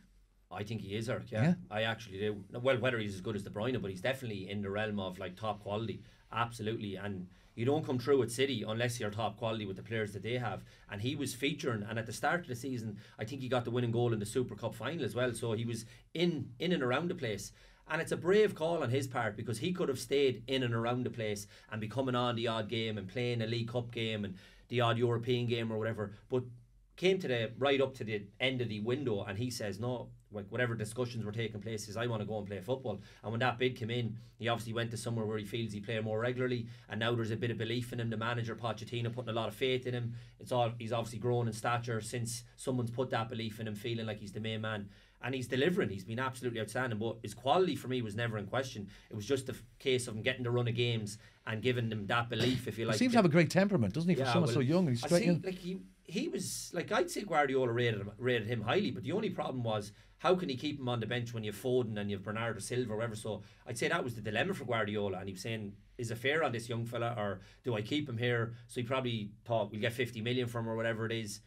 C: I think he is, Eric. Yeah, I actually do. Well, whether he's as good as De Bruyne, but he's definitely in the realm of like top quality. Absolutely. And you don't come through at City unless you're top quality with the players that they have. And he was featuring, and at the start of the season, I think he got the winning goal in the Super Cup final as well. So he was in and around the place. And it's a brave call on his part, because he could have stayed in and around the place and be coming on the odd game and playing a League Cup game and the odd European game or whatever. But came to right up to the end of the window, and he says, no, like whatever discussions were taking place, is I want to go and play football. And when that bid came in, he obviously went to somewhere where he feels he play more regularly, and now there's a bit of belief in him. The manager Pochettino putting a lot of faith in him. He's obviously grown in stature since someone's put that belief in him, feeling like he's the main man. And he's delivering. He's been absolutely outstanding. But his quality for me was never in question. It was just a case of him getting the run of games and giving them that belief, if you like.
B: He seems to have a great temperament, doesn't he, for someone so young? And he's straight in.
C: Like he was like, I'd say Guardiola rated him highly, but the only problem was, how can he keep him on the bench when you've Foden and you've Bernardo Silva or whatever? So I'd say that was the dilemma for Guardiola, and he was saying, is it fair on this young fella, or do I keep him here? So he probably thought, we'll get 50 million from him or whatever it is.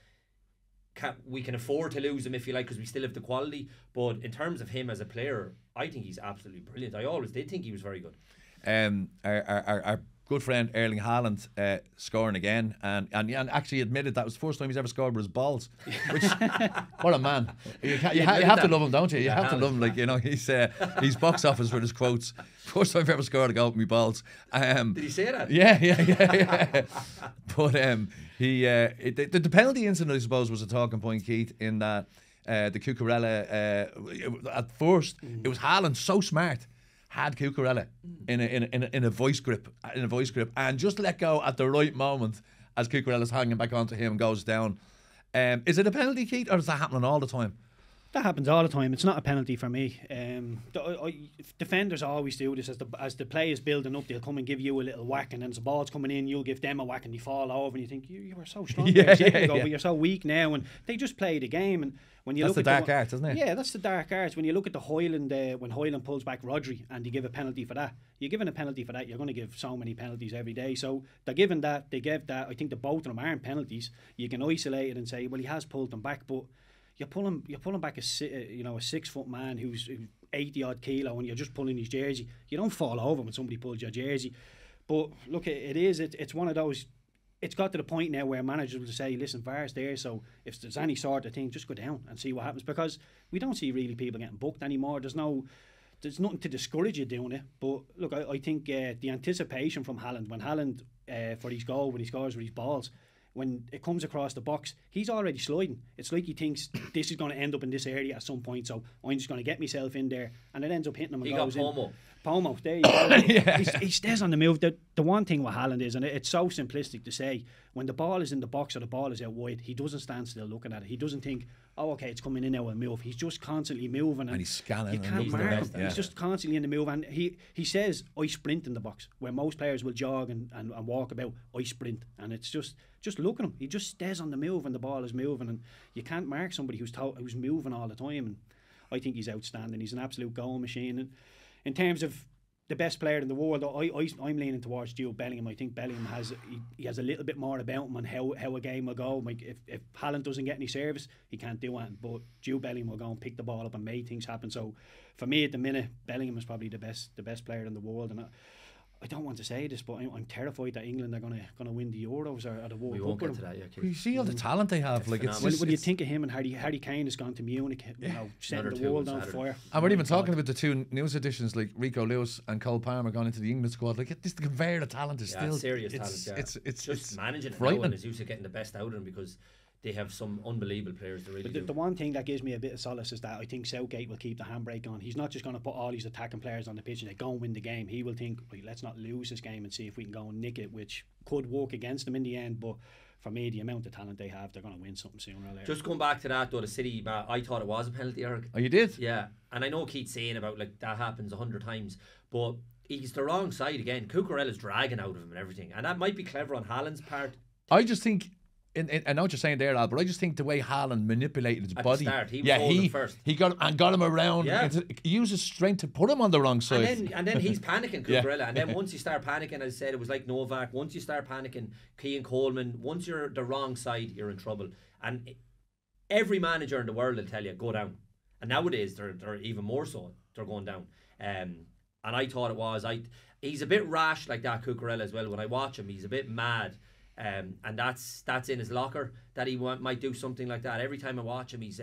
C: We can afford to lose him, if you like, because we still have the quality. But in terms of him as a player, I think he's absolutely brilliant. I always did think he was very good.
B: Our good friend Erling Haaland scoring again, and actually admitted that was the first time he's ever scored with his balls. Which, what a man! You have to love him, don't you? You have to love him. Like, you know, he's box office with his quotes. First time I've ever scored a goal with my balls.
C: Did he say that?
B: Yeah. But the penalty incident, I suppose, was a talking point, Keith, in that the Cucurella at first it was Haaland so smart. Had Cucurella in a vice grip, and just let go at the right moment as Cucurella's hanging back onto him and goes down. Is it a penalty, Keith, or is that happening all the time?
D: That happens all the time. It's not a penalty for me. Defenders always do this. As the play is building up, they'll come and give you a little whack, and then as the ball's coming in, you'll give them a whack, and they fall over, and you think, you were so strong there a second ago, but you're so weak now. And they just play the game. And when you
B: that's
D: look
B: the
D: at
B: dark arts, isn't it?
D: Yeah, that's the dark arts. When you look at the Hoyland, when Hoyland pulls back Rodri, and they give a penalty for that, you're giving a penalty for that. You're going to give so many penalties every day. So they're giving that. They gave that. I think the both of them aren't penalties. You can isolate it and say, well, he has pulled them back, but you're pulling back a 6 foot man who's 80 odd kilo, and you're just pulling his jersey. You don't fall over when somebody pulls your jersey. But look, it's one of those. It's got to the point now where managers will say, listen, VAR's there, so if there's any sort of thing, just go down and see what happens, because we don't see really people getting booked anymore. There's nothing to discourage you doing it. But look, I think the anticipation from Haaland, when Haaland for his goal, when he scores with his balls, when it comes across the box, he's already sliding. It's like he thinks this is going to end up in this area at some point, so I'm just going to get myself in there, and it ends up hitting him and
C: he
D: goes
C: got Pomo.
D: in. Pomo, there you go. He stays on the move. The one thing with Haaland is, and it's so simplistic to say, when the ball is in the box or the ball is out wide, he doesn't stand still looking at it. He doesn't think, oh, okay, it's coming in now, I'll move. He's just constantly moving. And
B: he's scanning.
D: You can't mark him.
B: Yeah.
D: He's just constantly in the move. And he says, I sprint in the box, where most players will jog and walk about. I sprint. And it's just look at him. He just stays on the move and the ball is moving. And you can't mark somebody who's moving all the time. And I think he's outstanding. He's an absolute goal machine. And in terms of the best player in the world, I'm leaning towards Jude Bellingham. I think Bellingham has a little bit more about him on how a game will go. Like if Haaland doesn't get any service, he can't do anything. But Jude Bellingham will go and pick the ball up and make things happen. So for me at the minute, Bellingham is probably the best player in the world. And I don't want to say this, but I'm terrified that England are going to win the Euros or the World Cup.
C: We won't get to that yet.
B: You see all the talent they have. Like, it's
D: when you think of him and Harry Kane has gone to Munich, setting the world on fire.
B: And we're even talking about the two news editions, like Rico Lewis and Cole Palmer gone into the England squad. Like, the conveyor of talent is still
C: serious talent.
B: It's
C: just managing it now, and is used to getting the best out of them, because they have some unbelievable players. They really
D: But
C: do.
D: the one thing that gives me a bit of solace is that I think Southgate will keep the handbrake on. He's not just going to put all these attacking players on the pitch and they go and win the game. He will think, right, let's not lose this game and see if we can go and nick it, which could work against them in the end. But for me, the amount of talent they have, they're going to win something sooner or later.
C: Just going back to that though, the City, I thought it was a penalty, Eric.
B: Oh, you did?
C: Yeah, and I know Keith's saying about like that happens 100 times, but he's the wrong side again. Cucurella's dragging out of him and everything, and that might be clever on Haaland's part.
B: I just think, I know what you're saying there, Al, but I just think the way Haaland manipulated his
C: At
B: body.
C: the start, he was holding first.
B: He got him around.
C: Yeah.
B: He used his strength to put him on the wrong side.
C: And then he's panicking,
B: Yeah.
C: Cucurella. And then once you start panicking, as I said, it was like Novak. Once you start panicking, Keane Coleman, once you're the wrong side, you're in trouble. And every manager in the world will tell you, go down. And nowadays, they're even more so. They're going down. And I thought it was. He's a bit rash like that, Cucurella, as well. When I watch him, he's a bit mad. And that's in his locker that he might do something like that. Every time I watch him, he's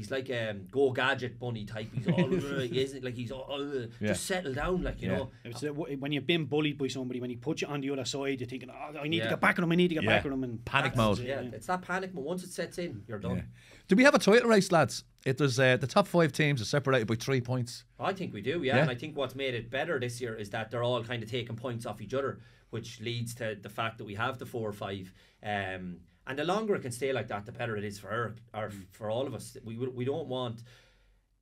C: like a Go Gadget bunny type. He's all he isn't like he's all just settle down, like you know.
D: It's when you've been bullied by somebody, when he puts you on the other side, you're thinking, oh, I need to get back at him. I need to get back at him. And
B: panic mode.
C: It's that panic mode. Once it sets in, you're done.
B: Yeah. Do we have a title race, lads? It was the top 5 teams are separated by 3 points.
C: I think we do, yeah. And I think what's made it better this year is that they're all kind of taking points off each other, which leads to the fact that we have the 4 or 5. And the longer it can stay like that, the better it is for all of us. We don't want.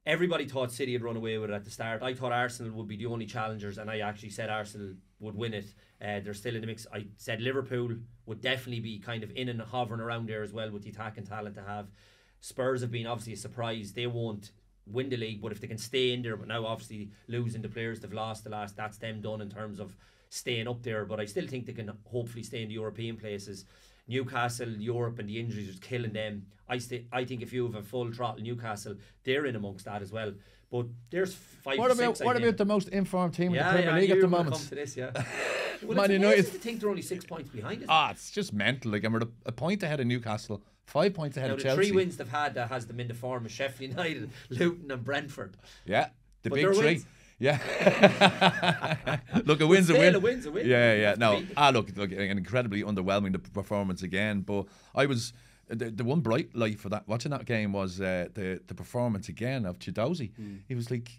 C: Everybody thought City had run away with it at the start. I thought Arsenal would be the only challengers, and I actually said Arsenal would win it. They're still in the mix. I said Liverpool would definitely be kind of in and hovering around there as well with the attacking talent to have. Spurs have been obviously a surprise. They won't win the league, but if they can stay in there, but now obviously losing the players they've lost that's them done in terms of staying up there. But I still think they can hopefully stay in the European places. Newcastle, Europe, and the injuries are killing them. I think if you have a full throttle Newcastle, they're in amongst that as well. But there's 5
B: What
C: or 6.
B: about the most informed team in the Premier
C: I
B: League
C: knew
B: at the
C: you were gonna
B: moment?
C: come to this, yeah. Well,
B: Man
C: it's
B: United.
C: amazing to think they're only 6 points behind us.
B: It's just mental. Like, and we're a point ahead of Newcastle, 5 points ahead
C: Now,
B: of
C: the
B: Chelsea.
C: 3 wins they've had that has them in the form of Sheffield United, Luton, and Brentford.
B: Yeah, the
C: But
B: big
C: they're
B: 3.
C: wins.
B: Yeah. Look, a win's a win.
C: A win's a win.
B: Yeah. No, look, an incredibly underwhelming performance again. But I was the one bright light for that watching that game was the performance again of Chidozie. He was like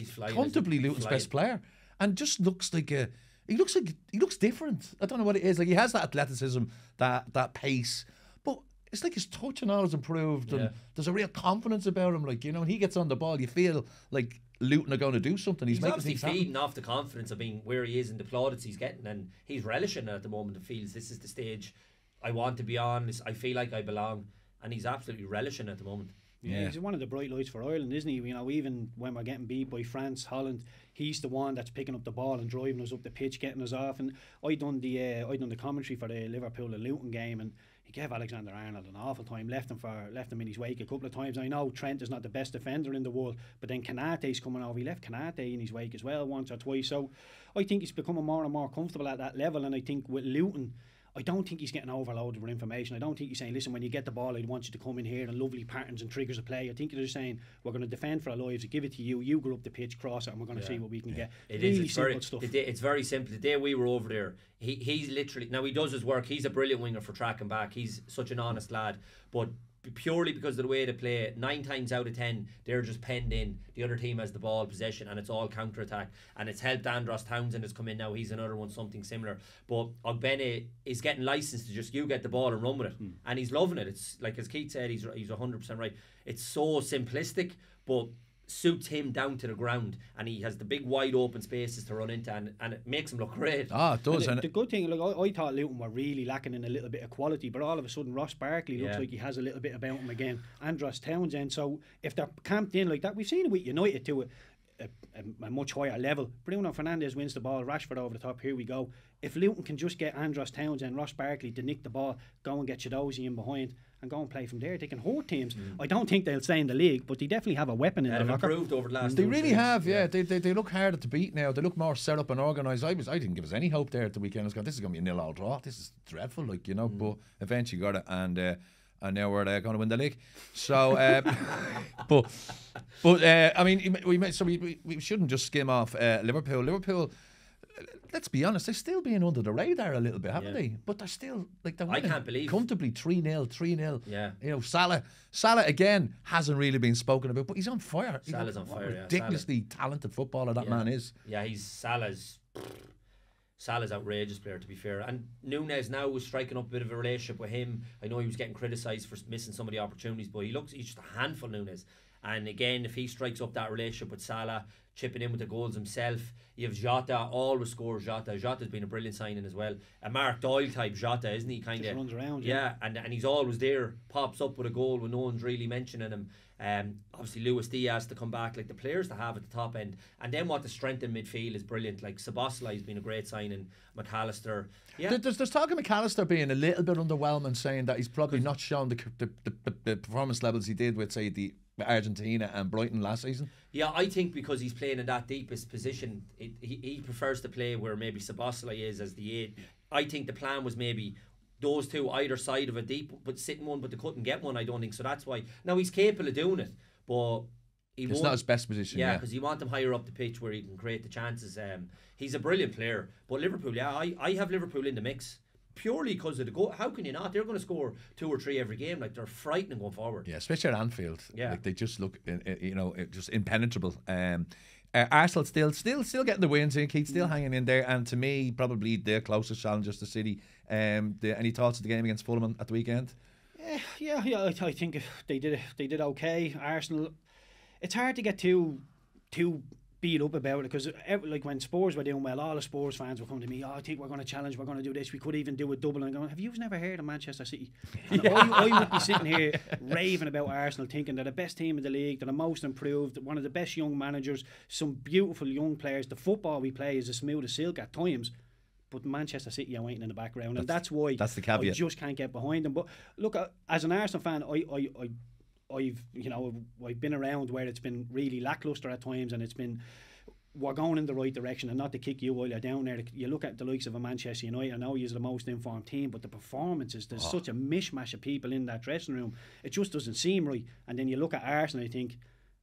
C: flying,
B: comfortably Luton's best player, and just looks like he looks different. I don't know what it is. Like, he has that athleticism, that pace, but it's like his touch and all has improved, and there's a real confidence about him. Like, you know, when he gets on the ball, you feel like Luton are going to do something. He's making
C: obviously
B: things happen.
C: feeding off the confidence of being where he is and the plaudits he's getting, and he's relishing it at the moment and feels this is the stage I want to be on. I feel like I belong, and he's absolutely relishing at the moment.
D: Yeah, he's one of the bright lights for Ireland, isn't he? You know, even when we're getting beat by France, Holland, he's the one that's picking up the ball and driving us up the pitch, getting us off. And I done the commentary for the Liverpool and Luton game, and he gave Alexander-Arnold an awful time, left him in his wake a couple of times. I know Trent is not the best defender in the world, but then Konaté's coming over. He left Konaté in his wake as well once or twice. So I think he's becoming more and more comfortable at that level. And I think with Luton, I don't think he's getting overloaded with information. I don't think he's saying, listen, when you get the ball, I'd want you to come in here and lovely patterns and triggers of play. I think they're just saying, we're going to defend for our lives, give it to you, you go up the pitch, cross it, and we're going to see what we can get. It's simple stuff.
C: It's very simple. The day we were over there, he's literally, now he does his work, he's a brilliant winger for tracking back, he's such an honest lad, but purely because of the way they play, 9 times out of 10 they're just penned in. The other team has the ball possession and it's all counter attack, and it's helped. Andros Townsend has come in now, he's another one, something similar. But Ogbene is getting licensed to just you get the ball and run with it, and he's loving it. It's like, as Keith said, he's 100% right. It's so simplistic but suits him down to the ground, and he has the big wide open spaces to run into, and it makes him look great.
B: It does.
D: And the good thing, like I thought Luton were really lacking in a little bit of quality, but all of a sudden Ross Barkley looks like he has a little bit about him again. Andros Townsend. So if they're camped in like that, we've seen it with United to a much higher level. Bruno Fernandes wins the ball, Rashford over the top, here we go. If Luton can just get Andros Townsend, Ross Barkley to nick the ball, go and get Chidozie in behind and go and play from there, they can hurt teams. I don't think they'll stay in the league, but they definitely have a weapon in their locker.
C: Improved over the last
B: They really have, yeah. They look harder to beat now. They look more set up and organised. I didn't give us any hope there at the weekend. I was going, this is going to be a 0-0 draw. This is dreadful, like, you know. But eventually got it, and now we're going to win the league. So, but I mean, we shouldn't just skim off Liverpool. Liverpool, let's be honest, they're still being under the radar a little bit, haven't they? But they're still like they're
C: I can't believe
B: comfortably 3-0.
C: Yeah,
B: you know, Salah again hasn't really been spoken about, but he's on fire.
C: Salah's on fire.
B: Ridiculously talented footballer that man is.
C: Yeah, Salah's outrageous player, to be fair. And Núñez now was striking up a bit of a relationship with him. I know he was getting criticised for missing some of the opportunities, but he's just a handful, Núñez. And again, if he strikes up that relationship with Salah, chipping in with the goals himself, you have Jota, always scores Jota. Jota's been a brilliant signing as well. A Mark Doyle type Jota, isn't he? Kind of
D: runs around.
C: Yeah, and he's always there, pops up with a goal when no one's really mentioning him. Obviously Luis Diaz to come back, like the players to have at the top end, and then what the strength in midfield is brilliant. Like Szoboszlai has been a great signing. McAllister,
B: there's talk of McAllister being a little bit underwhelming, saying that he's probably not shown the performance levels he did with, say, the Argentina and Brighton last season.
C: Yeah, I think because he's playing in that deepest position, he prefers to play where maybe Szoboszlai is as the 8. I think the plan was maybe those two either side of a deep, but sitting one, but they couldn't get one. I don't think so. That's why now he's capable of doing it, but
B: it's not his best position.
C: Yeah, because you want him higher up the pitch where he can create the chances. He's a brilliant player, but Liverpool, I have Liverpool in the mix purely because of the goal. How can you not? They're going to score 2 or 3 every game. Like, they're frightening going forward. Yeah,
B: especially at Anfield. Yeah, like they just look, just impenetrable. Arsenal still getting the wins in. Keith still hanging in there, and to me, probably their closest challengers to City. Any thoughts of the game against Fulham at the weekend?
D: Yeah. I think they did okay. Arsenal, it's hard to get too beat up about it, because like when Spurs were doing well, all the Spurs fans were coming to me, I think we're going to challenge, we're going to do this, we could even do a double, and going, have you never heard of Manchester City? And I would be sitting here raving about Arsenal, thinking they're the best team in the league, they're the most improved, one of the best young managers, some beautiful young players, the football we play is as smooth as silk at times, but Manchester City are waiting in the background, and that's why
B: the caveat.
D: I just can't get behind them. But look, as an Arsenal fan, I've been around where it's been really lacklustre at times, and it's been, we're going in the right direction, and not to kick you while you're down there. You look at the likes of a Manchester United, I know he's the most informed team, but the performances, there's such a mishmash of people in that dressing room, it just doesn't seem right. And then you look at Arsenal and you think,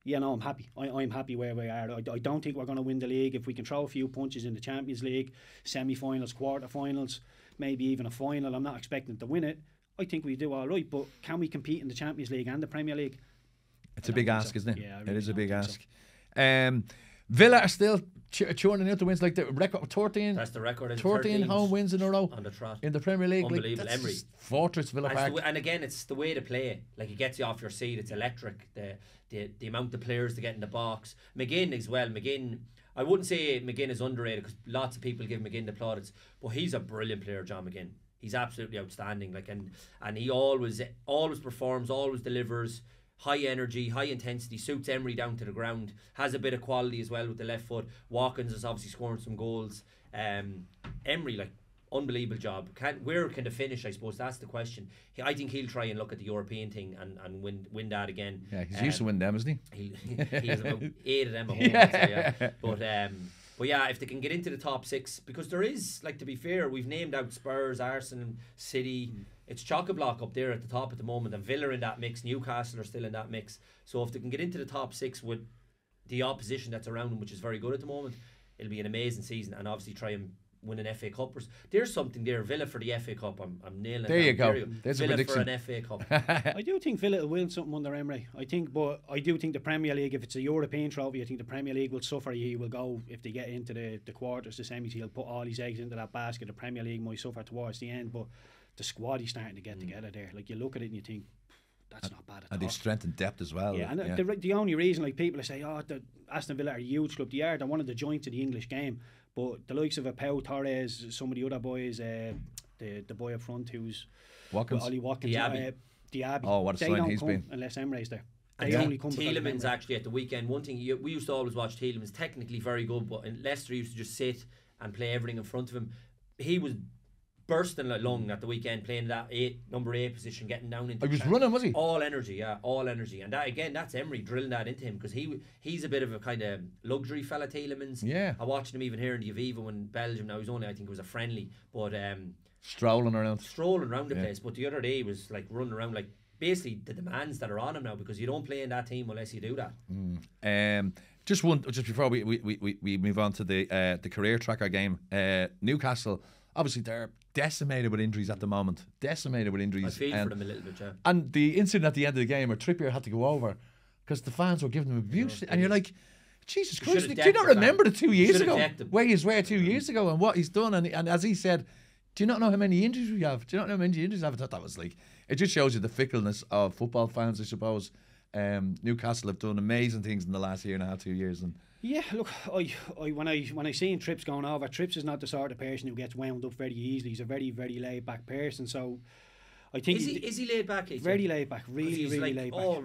D: yeah, no, I'm happy. I'm happy where we are. I don't think we're going to win the league. If we can throw a few punches in the Champions League, semi-finals, quarter-finals, maybe even a final, I'm not expecting to win it. I think we do all right, but can we compete in the Champions League and the Premier League?
B: It's a big ask, isn't it?
D: Yeah,
B: it is a big ask. Villa are still churning out the wins, like the record 13.
C: That's the record.
B: 13 home wins in a row
C: on the trot
B: in the Premier League.
C: Unbelievable.
B: Like,
C: Emery,
B: fortress Villa Park.
C: And again, it's the way to play. Like, it gets you off your seat. It's electric. The amount of players to get in the box. McGinn as well. McGinn, I wouldn't say McGinn is underrated, because lots of people give McGinn the plaudits, but he's a brilliant player, John McGinn. He's absolutely outstanding. Like, and he always performs, always delivers. High energy, high intensity, suits Emery down to the ground, has a bit of quality as well with the left foot. Watkins is obviously scoring some goals. Emery, like, unbelievable job. Where can they finish? I suppose that's the question. I think he'll try and look at the European thing and win that again.
B: Yeah, he's used to win them, isn't
C: he? He has about 8 of them at home. Yeah. But yeah, if they can get into the top 6, because there is, like, to be fair, we've named out Spurs, Arsenal, City. It's chock-a-block up there at the top at the moment, and Villa in that mix, Newcastle are still in that mix. So if they can get into the top 6 with the opposition that's around them, which is very good at the moment, it'll be an amazing season, and obviously try and win an FA Cup. There's something there. Villa for the FA Cup. I'm nailing it.
B: There you go. There's
C: Villa
B: a prediction
C: for an FA Cup.
D: I do think Villa will win something under Emery. But I do think the Premier League, if it's a European trophy, I think the Premier League will suffer. He will go, if they get into the quarters, the semis, he'll put all his eggs into that basket. The Premier League might suffer towards the end, but the squad he's starting to get together there. Like, you look at it and you think, that's not bad at all.
B: And they've strength and depth as well.
D: Yeah, and the only reason, like, people say, the Aston Villa are a huge club, they're one of the joints of the English game, but the likes of Pau Torres, some of the other boys, the boy up front who's Ollie Watkins, Diaby.
B: Oh, what a sign he's been.
D: Unless Emre's there.
C: They only come. Tielemans actually at the weekend. One thing we used to always watch Tielemans, technically very good, but Leicester used to just sit and play everything in front of him. He was bursting like lung at the weekend, playing that number 8 position, getting down into.
B: He was running, was he?
C: All energy, and that again, that's Emery drilling that into him, because he's a bit of a kind of luxury fella, Tielemans.
B: Yeah,
C: I watched him even here in the Aviva in Belgium. Now, he's only, I think it was a friendly, but
B: strolling around
C: the place. But the other day he was like running around, like, basically the demands that are on him now, because you don't play in that team unless you do that.
B: Just before we move on to the career tracker game, Newcastle, obviously they're decimated with injuries at the moment. Decimated with injuries.
C: I feel for them a little bit, yeah.
B: And the incident at the end of the game where Trippier had to go over because the fans were giving him abuse, and you're like, Jesus Christ, do you not remember the 2 years ago? Where he were 2 years ago and what he's done? And as he said, do you not know how many injuries we have? Do you not know how many injuries we have? I thought that was like, it just shows you the fickleness of football fans, I suppose. Newcastle have done amazing things in the last year and a half, 2 years. And
D: yeah, look, when I seen Trips going over, Trips is not the sort of person who gets wound up very easily. He's a very, very laid back person. So I think
C: is he laid back?
D: Very laid back, really
C: like
D: laid back.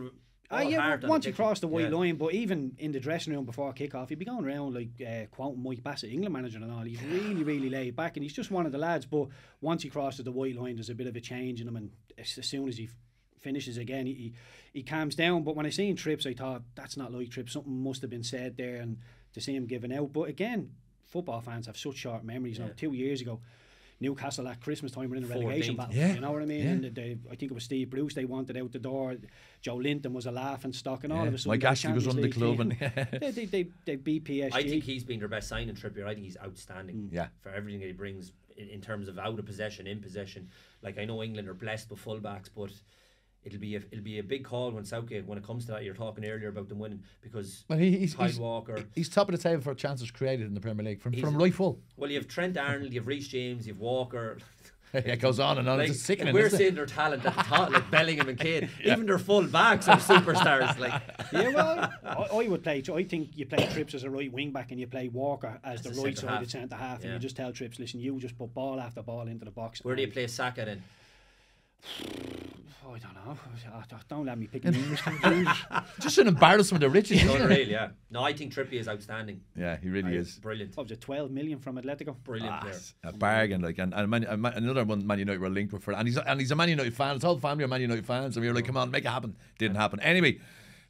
C: Yeah,
D: once you cross the white line, but even in the dressing room before kick-off, he'd be going around like quoting Mike Bassett, England manager and all. He's really, really laid back, and he's just one of the lads. But once he crosses the white line, there's a bit of a change in him, and as soon as he finishes again, he calms down. But when I seen Trips, I thought, that's not like Trips. Something must have been said there, and to see him giving out. But again, football fans have such short memories. Now, 2 years ago, Newcastle at Christmas time were in a relegation battle.
B: Yeah.
D: You know what I mean?
B: Yeah.
D: And I think it was Steve Bruce they wanted out the door. Joe Linton was a laughing stock, and all of a sudden
B: Mike Ashley was running the club, and
D: they beat PSG.
C: I think he's been their best signing, Trippier. I think he's outstanding.
B: Yeah.
C: For everything that he brings in terms of out of possession, in possession. Like, I know England are blessed with fullbacks, but it'll be a big call when Southgate, when it comes to that. You're talking earlier about them winning because Kyle Walker,
B: he's top of the table for chances created in the Premier League from right full.
C: Well, you have Trent Arnold, you have Reece James, you have Walker.
B: It goes on and on.
C: Like,
B: it's sickening.
C: We're seeing their talent at the top, like Bellingham and Kane. Even their full backs are superstars. Like,
D: yeah, well, I would play. I think you play Trips as a right wing back, and you play Walker as the right sided centre half, and you just tell Trips, listen, you just put ball after ball into the box.
C: Where do you play Saka then?
D: I don't know. Don't let me pick an English team.
B: Just an embarrassment of riches.
C: Unreal, yeah. No, I think Trippier is outstanding.
B: Yeah, he really is.
C: Brilliant.
D: What was it, 12 million from Atletico?
C: Brilliant player.
B: A bargain, like, and another one Man United were linked with for, and he's a Man United fan. His whole family are Man United fans, and we were like, come on, make it happen. Didn't happen. Anyway,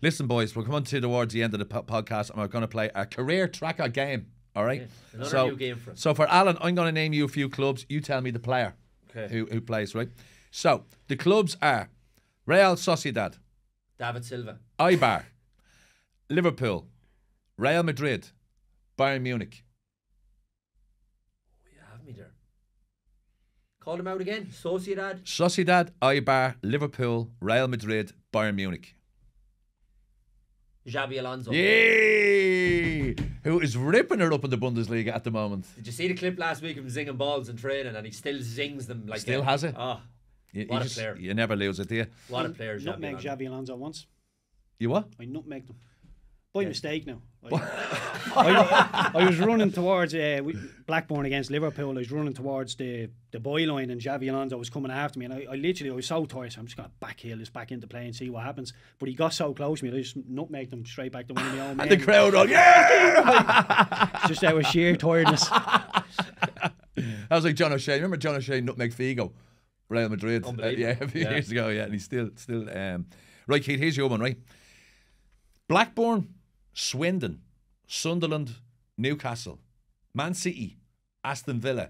B: listen, boys, we're coming towards the end of the podcast, and we're going to play a career tracker game. All right.
C: Yeah, another new game for us.
B: So for Alan, I'm going to name you a few clubs. You tell me the player who plays, right? So the clubs are Real Sociedad,
C: David Silva,
B: Eibar, Liverpool, Real Madrid, Bayern Munich.
C: You have me there. Call them out again. Sociedad,
B: Eibar, Liverpool, Real Madrid, Bayern Munich.
C: Xabi Alonso.
B: Yay! Who is ripping it up in the Bundesliga at the moment.
C: Did you see the clip last week of him zinging balls in training, and he still zings them like
B: still has it?
C: Oh, what a player.
B: You never lose it, do you?
C: What a player,
D: Nutmegged Xabi Alonso once.
B: You what?
D: I nutmegged him. By mistake now. I was running towards Blackburn against Liverpool. I was running towards the byline, and Xabi Alonso was coming after me, and I was so tired, so I'm just going to backheel this back into play and see what happens. But he got so close to me, I just nutmegged him straight back to one of my own men.
B: And the crowd on, yeah!
D: Just out of sheer tiredness.
B: That was like John O'Shea. Remember John O'Shea nutmegged Figo, Real Madrid? A few years ago, and he's still. Right, Keith, here's your one, right? Blackburn, Swindon, Sunderland, Newcastle, Man City, Aston Villa,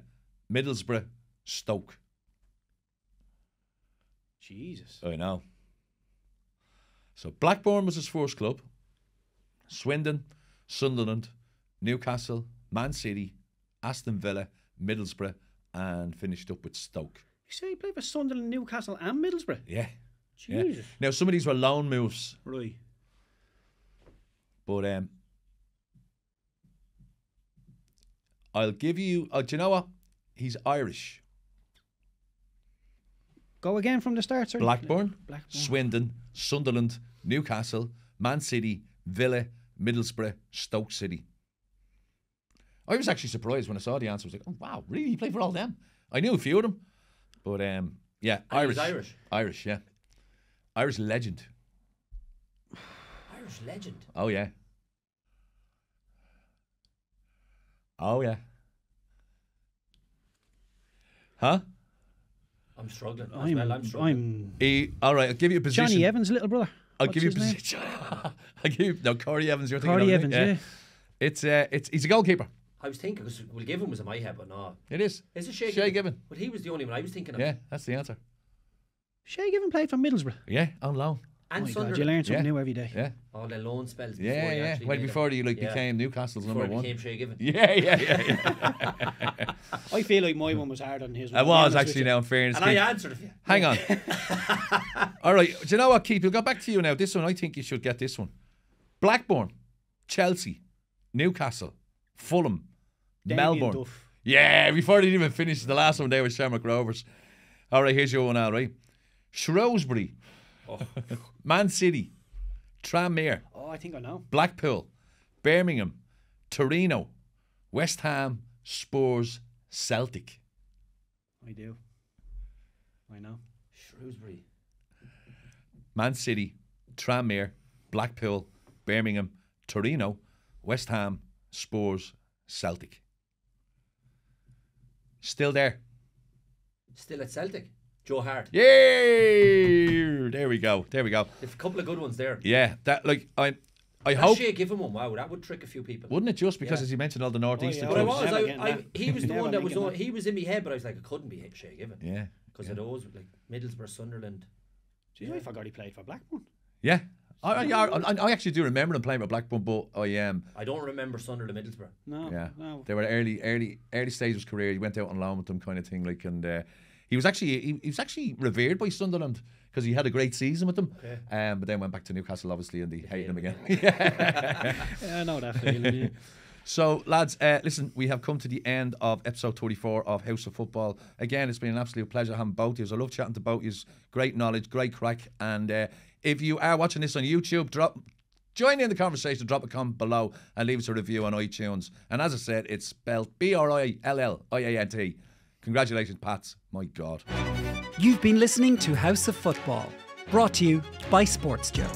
B: Middlesbrough, Stoke.
D: Jesus.
B: I know. So Blackburn was his first club. Swindon, Sunderland, Newcastle, Man City, Aston Villa, Middlesbrough, and finished up with Stoke.
D: You say he played for Sunderland, Newcastle and Middlesbrough?
B: Yeah.
D: Jesus.
B: Yeah. Now, some of these were loan moves.
D: Right.
B: But I'll give you... do you know what? He's Irish.
D: Go again from the start, sorry.
B: Blackburn, Swindon, Sunderland, Newcastle, Man City, Villa, Middlesbrough, Stoke City. I was actually surprised when I saw the answer. I was like, oh, wow, really? He played for all them? I knew a few of them. But, yeah, Irish. Irish, yeah. Irish legend.
C: Irish legend?
B: Oh, yeah. Oh, yeah. Huh?
C: I'm struggling.
D: I'm struggling.
B: All right, I'll give you a position.
D: Johnny Evans' little brother.
B: I'll give you a position. I'll give you... No, Corey Evans, you're thinking
D: Corey
B: of,
D: Evans, yeah.
B: He's a goalkeeper.
C: I was thinking, because Will Given was in my head, but no.
B: It is.
C: Is it Shay
B: Given?
C: But he was the only one I was thinking of.
B: Yeah, that's the answer.
D: Shay Given played for Middlesbrough.
B: Yeah, on loan.
C: And
D: Oh my God,
C: Sunderland.
D: you learn something
B: Yeah.
D: new every day.
B: Yeah.
C: All their loan spells. Before
B: Yeah,
C: you
B: yeah.
C: actually
B: Well,
C: made
B: before
C: it.
B: you
C: Yeah.
B: became Newcastle's
C: Before
B: number
C: it
B: one.
C: became Shea Given.
B: Yeah.
D: I feel like my one was harder than his.
B: It was actually now, in fairness.
C: And I
B: Keith.
C: answered it for you.
B: Hang on. All right. Do you know what, Keith? We'll go back to you now. This one, I think you should get this one. Blackburn, Chelsea, Newcastle, Fulham, Melbourne.
D: Duff.
B: Yeah, before they even finished the last one, they were Shamrock Rovers. All right, here's your one, all right. Shrewsbury, Man City, Tranmere,
D: Oh, I think I know.
B: Blackpool, Birmingham, Torino, West Ham, Spurs, Celtic.
D: I do. I know.
C: Shrewsbury.
B: Man City, Tranmere, Blackpool, Birmingham, Torino, West Ham, Spurs, Celtic. Still there.
C: Still at Celtic. Joe Hart.
B: Yay! There we go. There we go.
C: There's a couple of good ones there.
B: Yeah, that I
C: That
B: hope,
C: Shea Given one, wow, that would trick a few people.
B: wouldn't it? Just because,
C: Yeah.
B: as you mentioned, all the northeastern
D: Oh,
C: But I
B: clubs.
C: was,
D: Never getting that.
C: he was the
D: Never
C: one that was
D: thinking
C: on,
D: that.
C: he was in my head, but I was like, it couldn't be Shea Given.
B: Yeah,
C: Because of those, like Middlesbrough, Sunderland.
D: Jeez, I forgot he played for Blackburn.
B: yeah. I actually do remember them playing with Blackburn, but
C: I don't remember Sunderland, Middlesbrough.
D: No.
B: yeah,
D: No.
B: they were early stage of his career. He went out on loan with them, kind of thing. Like, and he was actually revered by Sunderland because he had a great season with them.
C: Okay.
B: But then went back to Newcastle, obviously, and they hated him again.
D: Yeah, I know that feeling. Yeah.
B: So, lads, listen, we have come to the end of episode 34 of House of Football. Again, it's been an absolute pleasure having both of you. I love chatting to both of you. Great knowledge, great crack. And if you are watching this on YouTube, join in the conversation, drop a comment below and leave us a review on iTunes. And as I said, it's spelled BRILLIANT. Congratulations, Pats. My God.
A: You've been listening to House of Football, brought to you by Sports Joe.